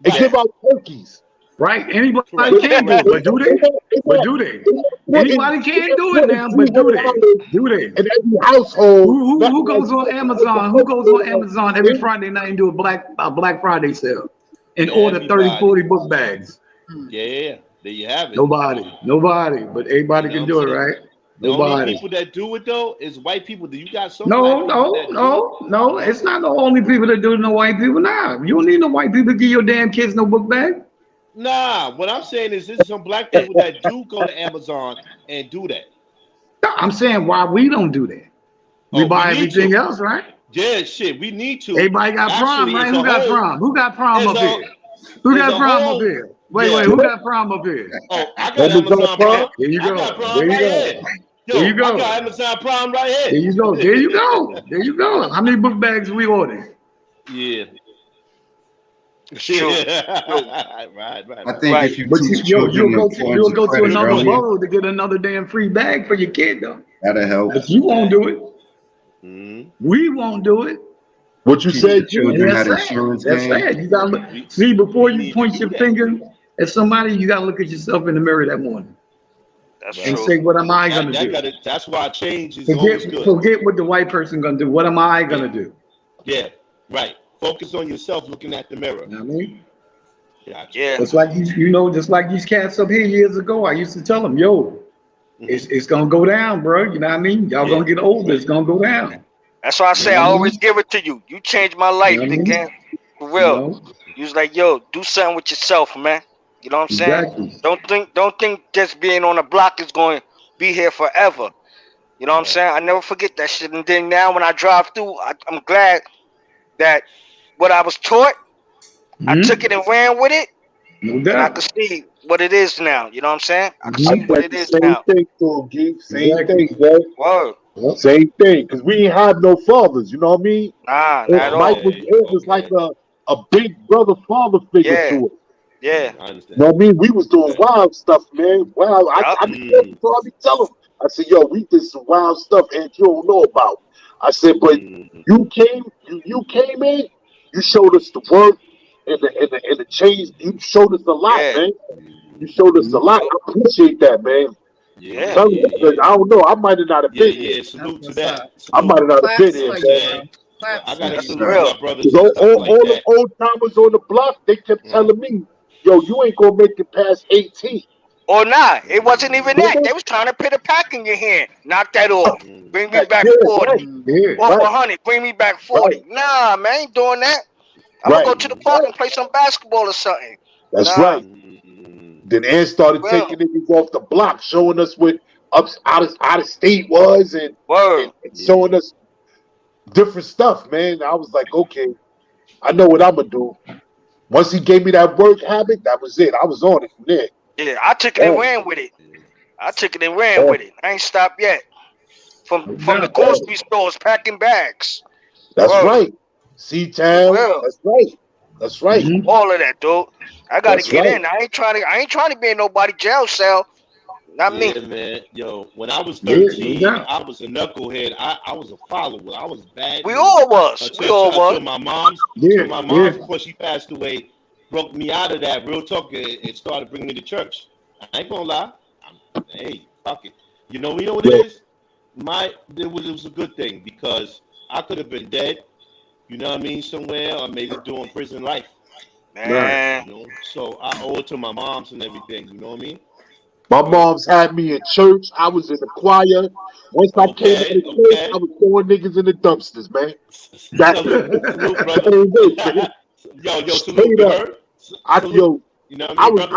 They give out turkeys. Right? Anybody can do it, but do they? Anybody can do it now, but do they? In every household. Who goes on Amazon? Who goes on Amazon every Friday night and do a Black Friday sale and order 30, 40 book bags? Yeah, there you have it. Nobody, but everybody can do it, right? The only people that do it though is white people. Do you got some? No. It's not the only people that do it. No white people. Nah, you don't need no white people to give your damn kids no book bag. Nah, what I'm saying is there's some black people that do go to Amazon and do that. No, I'm saying why we don't do that. We buy everything else, right? Yeah, shit, we need to. Everybody got prom, right? Who got prom? Who got prom up here? Who got prom up here? Wait, who got prom up here? Oh, I got Amazon Prime. There you go. There you go. I got Amazon Prime right here. There you go. How many book bags we ordered? Yeah. Sure. right. I think if you'll go to another borough to get another damn free bag for your kid though. That'll help. But you won't do it. We won't do it. What you said, that's sad. You gotta see before you point your finger at somebody. You gotta look at yourself in the mirror that morning. That's and true. say, what am I gonna do? That's why change is always good. Forget what the white person gonna do. What am I gonna do? Yeah, right. Focus on yourself, looking at the mirror. You know what I mean? Yeah. It's like just like these cats up here years ago. I used to tell them, "Yo, it's gonna go down, bro. You know what I mean? Y'all gonna get older. It's gonna go down." That's why I say I always give it to you. You changed my life, again. For real. You was like, "Yo, do something with yourself, man." You know what I'm saying? Exactly. Don't think just being on the block is going to be here forever. You know what I'm saying? I never forget that shit. And then now when I drive through, I'm glad that what I was taught, I took it and ran with it. No and doubt. I can see what it is now. You know what I'm saying? I can see what it is now. Same thing, to Geek. Same thing, bro. Whoa. Same thing, because we ain't have no fathers. You know what I mean? Nah, not at all. Mike was like a big brother, father figure to it. Yeah. I understand. You know what I mean? We was doing wild stuff, man. I be telling him. I said, yo, we did some wild stuff and you don't know about. I said, but you came in, you showed us the work and the change. You showed us a lot, man. You showed us a lot. I appreciate that, man. Yeah. I don't know. I might have not have been here. Yeah, salute to that. I might have not have been here, man. I got to salute my brothers and all stuff like the that. old timers on the block, they kept telling me, yo, you ain't gonna make it past 18. Or not. It wasn't even that. They was trying to put a pack in your hand. Knock that off. Bring me back 40. Or 100. Bring me back 40. Nah, man, I ain't doing that. I'm gonna go to the park and play some basketball or something. That's right. Then Ann started taking niggas off the block, showing us what out of state was and showing us different stuff, man. I was like, okay, I know what I'm gonna do. Once he gave me that work habit, that was it. I was on it from there. Yeah, I took it and ran with it. I ain't stopped yet. From the grocery stores, packing bags. That's right. C-Town. That's right. All of that, dude. I gotta get in. I ain't trying to be in nobody jail cell. Not me. Man. Yo, when I was 13, I was a knucklehead. I was a follower. I was bad. We all was. Until my mom's before she passed away, broke me out of that real talk and started bringing me to church. I ain't gonna lie. Hey, fuck it. You know what it is? It was a good thing because I could have been dead. You know what I mean? Somewhere or maybe doing prison life. Man. You know? So I owe it to my moms and everything. You know what I mean? My mom's had me in church. I was in the choir. Once I came out of church, I was throwing niggas in the dumpsters, man. I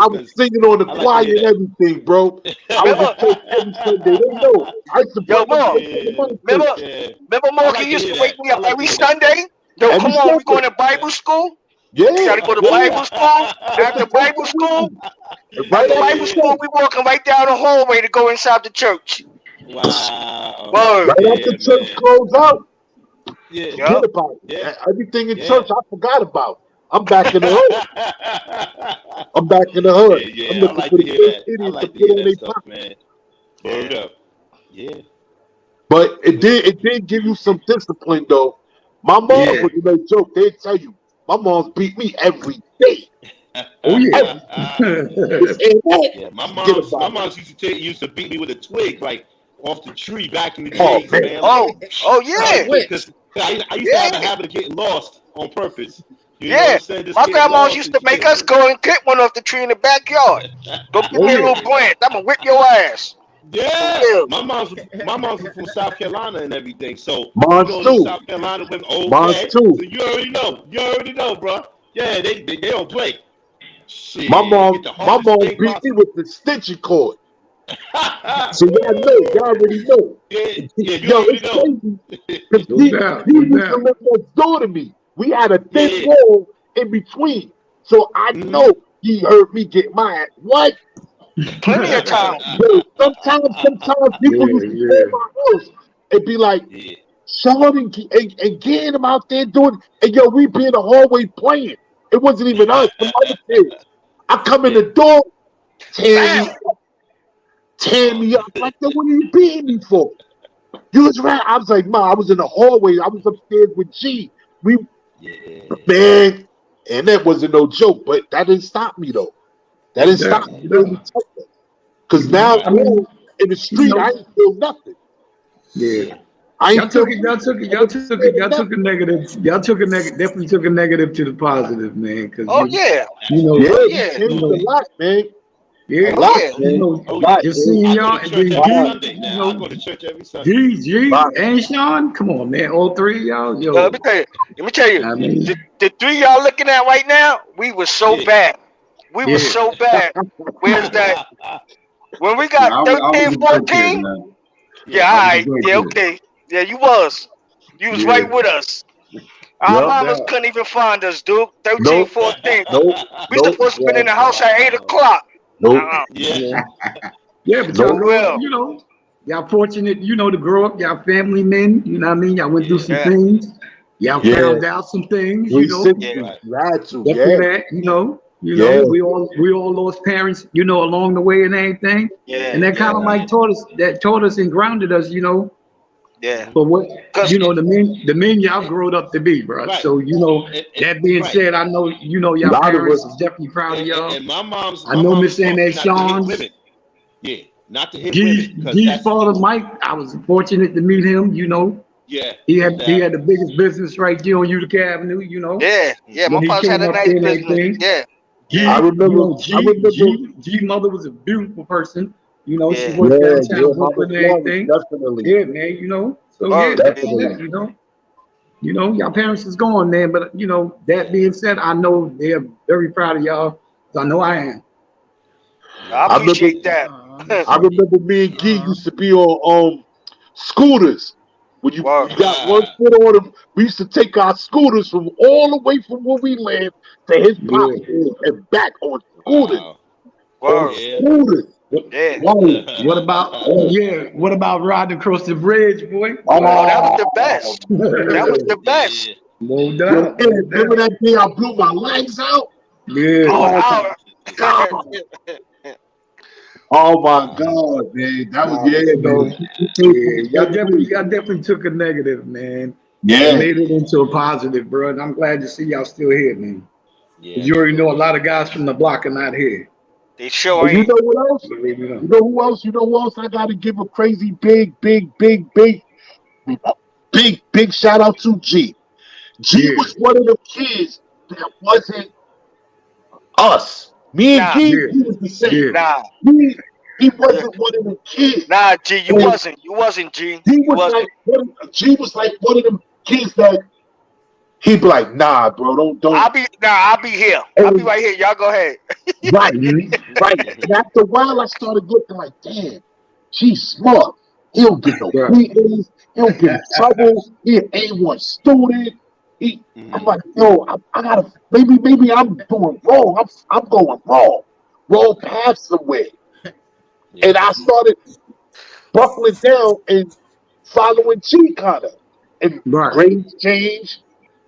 was singing on the choir and everything, bro. I was in church every Sunday. They know. I used to remember Morgan used to wake me up every Sunday? Yo, come on, we going to Bible school? Yeah. You gotta go to Bible school. After Bible school, we walking right down the hallway to go inside the church. Wow. Right after church closed out. Yeah. Forget about it. Everything in church I forgot about. I'm back in the hood. I'm Yeah, I like to hear that. I like to hear that stuff, man. Word up. Yeah. But it did give you some discipline though. My mom was no joke. They'd tell you, my mom's beat me every day. Oh yeah. My mom used to beat me with a twig, like off the tree back in the days, man. Oh yeah. Because I used to have a habit of getting lost on purpose. You know what I'm saying? My grandma used to make us go and get one off the tree in the backyard. Go give me a little branch. I'm gonna whip your ass. Yeah, my mom's from South Carolina and everything. So Mine's too. South Carolina with Mine's too. So you already know, bro. Yeah, they don't play. Shit, my mom beat me with the stitching cord. So y'all already know. You already know. Because he used to live next door to me. We had a thick wall in between. So I know he heard me get my ass. What? Plenty of time. Sometimes people used to call my house and be like, Shone and getting him out there doing, and yo, we be in the hallway playing. It wasn't even us, some other kids. I come in the door, tear me up. Like, what are you beating me for? You was right. I was like, Ma, I was in the hallway. I was upstairs with G. Man, and that wasn't no joke, but that didn't stop me though. That didn't stop me. Because now in the street, I ain't feel nothing. Yeah. Y'all took a negative. Definitely took a negative to the positive, man. You know, a lot, man. Yeah, a lot. Just seeing y'all and then I go to church every Sunday. G and Sean, come on, man. All three of y'all, yo. Let me tell you. The three y'all looking at right now, we were so bad. We were so bad. Where's that? When we got 13, 14. Yeah, all right. Yeah, okay. Yeah, you was. You was right with us. Our mamas couldn't even find us, dude. 13, 14. We supposed to be in the house at 8 o'clock. Yeah, but y'all, you know, y'all fortunate, you know, to grow up. Y'all family men, you know what I mean? Y'all went through some things. Y'all found out some things, you know. That, you know, we all lost parents, you know, along the way and everything. And that kind of like taught us and grounded us, you know. Yeah. But what the men y'all growed up to be, bro. Right. So that being said, I know y'all parents is definitely proud of y'all. And my mom's I know Miss taught Annette me not to hit Sean's. women. Yeah, not to hit women because G's that's father, Mike. I was fortunate to meet him. yeah. He had the biggest business right there on Utica Avenue. Yeah. My When he pops had came a up nice there and business. everything. Yeah. I remember. G mother was a beautiful person. She Yeah. worked Yeah, downtown Mama Brooklyn and Florence, everything. definitely. Yeah, man. So Word, that's definitely. it. Y'all parents is gone, man. But that being said, I know they're very proud of y'all. I know I am. I appreciate that. I remember me and Gee used to be on scooters. When you got one foot on them, we used to take our scooters from all the way from where we lived to his pops and back on scooters. Word. Scooters. Yeah. Whoa. What about riding across the bridge, boy? Oh, that was the best. That was the best. No Yo, doubt. remember that day I blew my legs out? Yeah. Oh, God. Oh my God, man. That was man. Y'all definitely took a negative, man. Yeah. And made it into a positive, bro. And I'm glad to see y'all still here, man. Yeah. You already know a lot of guys from the block are not here. They sure You ain't. know what else? You know who else? You know who else? I gotta give a crazy big shout out to G. G was one of the kids that wasn't us. Me and G, he was the same. Nah. He wasn't one of the kids. Nah, G, you wasn't. You wasn't, G. He was like one of them kids that he'd be like, nah, bro, don't. I'll be here. I'll be right here. Y'all go ahead. Right. And after a while, I started looking like, damn, G's smart. He don't get no beatings. He don't get in trouble. He an A1 student. I'm like, yo, I gotta maybe I'm doing wrong. I'm going wrong path somewhere. And I started buckling down and following G kind of, and grades change,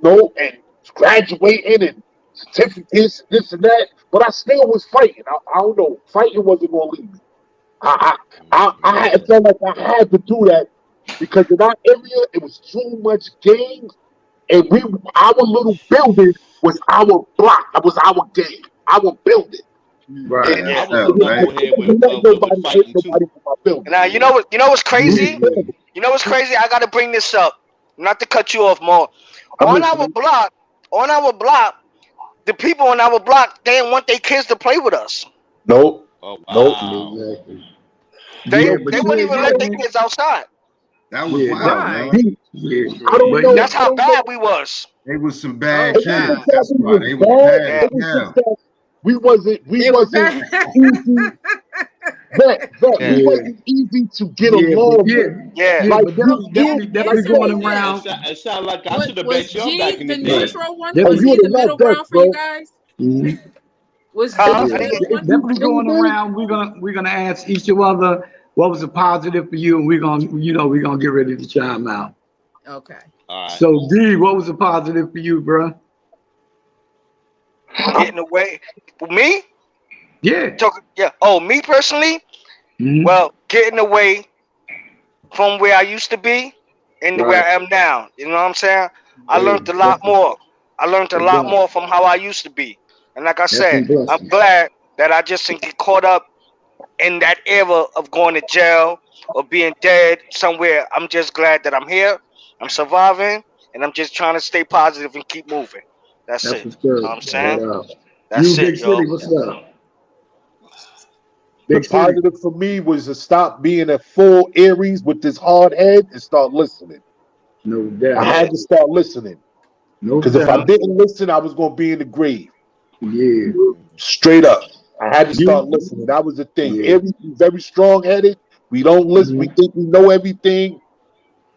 and graduating and certificates, this and that. But I still was fighting. I don't know. Fighting wasn't gonna leave me. I felt like I had to do that because in our area it was too much gangs, and our little building was our block. It was our gang, our building. Right. I was in the neighborhood with fighting too. Now you know what's crazy? You know what's crazy? I gotta bring this up. Not to cut you off more. On our block, the people on our block, they didn't want their kids to play with us. Nope. Oh, wow. They wouldn't even let their kids outside. That was wild, I don't know. That's how bad we was. They was some bad kids. That's why they was bad. Yeah. We wasn't easy. We wasn't easy to get along with. Yeah. But definitely going around. It sounded like I should have bet y'all back in the day. Neutral one? Was he the middle ground for you guys? Was definitely going around. We're gonna ask each other what was a positive for you, and we're gonna get ready to chime out. Okay. All right. So D, what was a positive for you, bro? Getting away. Me? Yeah. Oh, me personally? Mm-hmm. Well, getting away from where I used to be and where I am now. You know what I'm saying? I learned a lot more. I learned a lot more from how I used to be. And like I said, I'm glad that I just didn't get caught up in that era of going to jail or being dead somewhere. I'm just glad that I'm here. I'm surviving, and I'm just trying to stay positive and keep moving. That's it. You know what I'm saying? That's Big it, yo. City, what's up? The positive for me was to stop being a full Aries with this hard head and start listening. No doubt. I had to start listening. Because if I didn't listen, I was going to be in the grave. Yeah. Straight up. I had to start listening. That was the thing. Aries is very strong-headed. We don't listen. We think we know everything.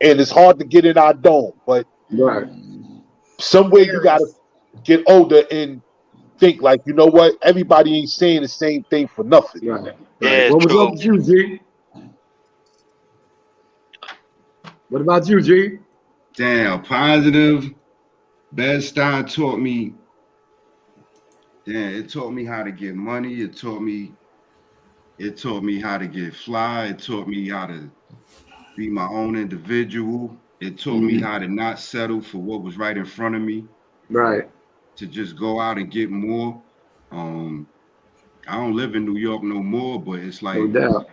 And it's hard to get in our dome. But somewhere you got to get older and think like, you know what? Everybody ain't saying the same thing for nothing. Right. Yeah, what was up with you, G? What about you, G? Damn, positive. Bed-Stuy taught me. Damn, it taught me how to get money. It taught me how to get fly. It taught me how to be my own individual. It taught me how to not settle for what was right in front of me. Right. To just go out and get more. I don't live in New York no more, but it's like, no doubt,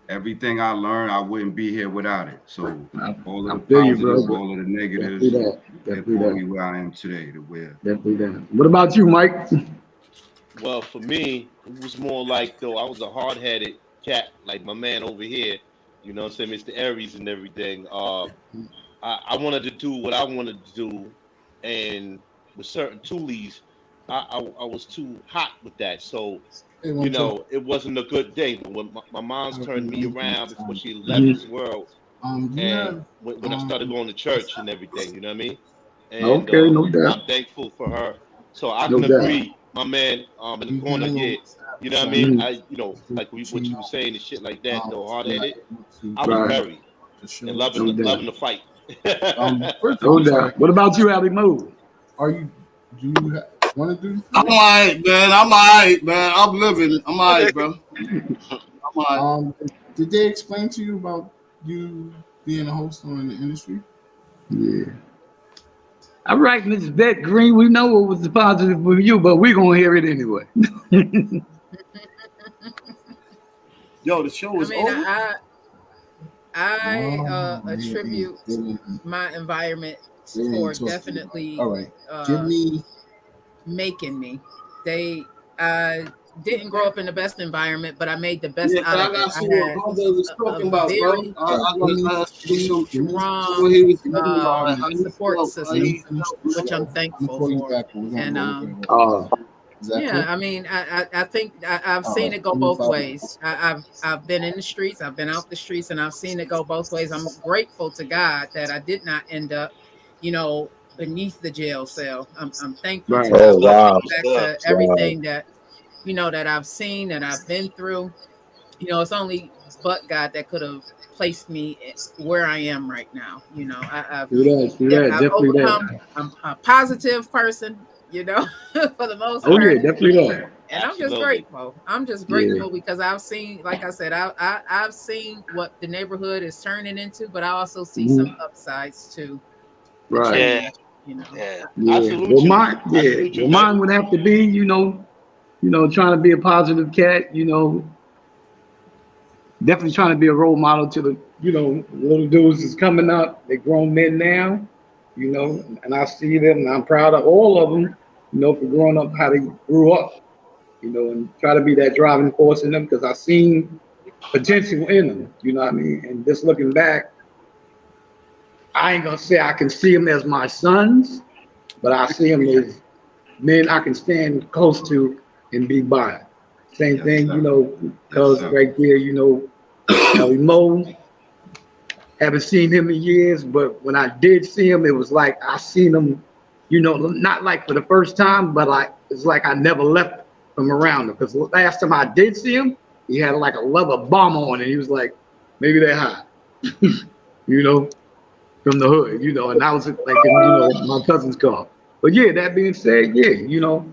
everything I learned, I wouldn't be here without it. So all of the positives, all of the negatives, it brought me where I am today. Definitely that. What about you, Mike? Well, for me, it was more like, though, I was a hard-headed cat, like my man over here, you know what I'm saying, Mr. Aries and everything. I wanted to do what I wanted to do, and with certain toolies, I was too hot with that. So, you know, it wasn't a good day. But when my mom's turned me around before she left this world, and when I started going to church and everything, you know what I mean? And okay, no doubt. I'm thankful for her. So I can agree, my man, in the corner, yeah. You know what I mean? You know, like what you were saying and shit like that, though, hard-headed. I was very and loving the fight. No doubt. What about you, Ali Moore? Do you want to do? I'm all right, man. I'm living. I'm all right, bro. I'm all right. Did they explain to you about you being a host on the industry? Yeah. All right, Ms. Bette Green, we know what was positive for you, but we're going to hear it anyway. Yo, the show is over. I attribute my environment for definitely give me making me. I didn't grow up in the best environment, but I made the best out of it. I had a very strong support system, which I'm thankful for. And yeah, I mean, I think I've seen it go both ways. I've been in the streets, I've been out the streets, and I've seen it go both ways. I'm grateful to God that I did not end up, you know, beneath the jail cell. I'm thankful to God. Back to everything that, you know, that I've seen and I've been through. You know, it's only but God that could have placed me where I am right now. You know, I've overcome. I'm a positive person, you know, for the most part. Yeah, definitely that. And I'm just grateful. I'm just grateful because I've seen, like I said, I've seen what the neighborhood is turning into, but I also see some upsides too. Right. Yeah. You know. Yeah. Well, mine would have to be, you know, trying to be a positive cat, you know, definitely trying to be a role model to the, you know, little dudes that's coming up. They're grown men now, you know, and I see them and I'm proud of all of them, you know, for growing up how they grew up, you know, and try to be that driving force in them because I seen potential in them, you know what I mean? And just looking back, I ain't gonna say I can see them as my sons, but I see them as men I can stand close to and be by. Same thing, you know, because right there, you know, Ali Moe, haven't seen him in years, but when I did see him, it was like I seen him, you know, not like for the first time, but like it's like I never left from around him. Because the last time I did see him, he had like a leather bomber on, and he was like, maybe they're hot, you know, from the hood, you know, and I was like, in, you know, my cousin's car. But yeah, that being said, yeah, you know,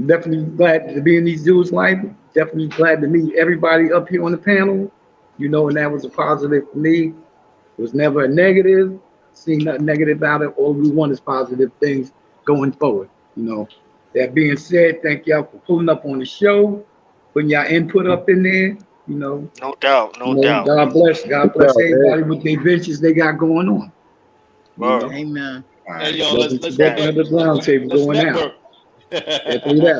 definitely glad to be in these dudes' life. Definitely glad to meet everybody up here on the panel, you know, and that was a positive for me. It was never a negative. Seeing nothing negative about it. All we want is positive things going forward, you know. That being said, thank y'all for pulling up on the show, putting y'all input up in there, you know. No doubt, no doubt. God bless everybody with the adventures they got going on. Amen. Hey, yo, let's get another round table going out. Definitely that.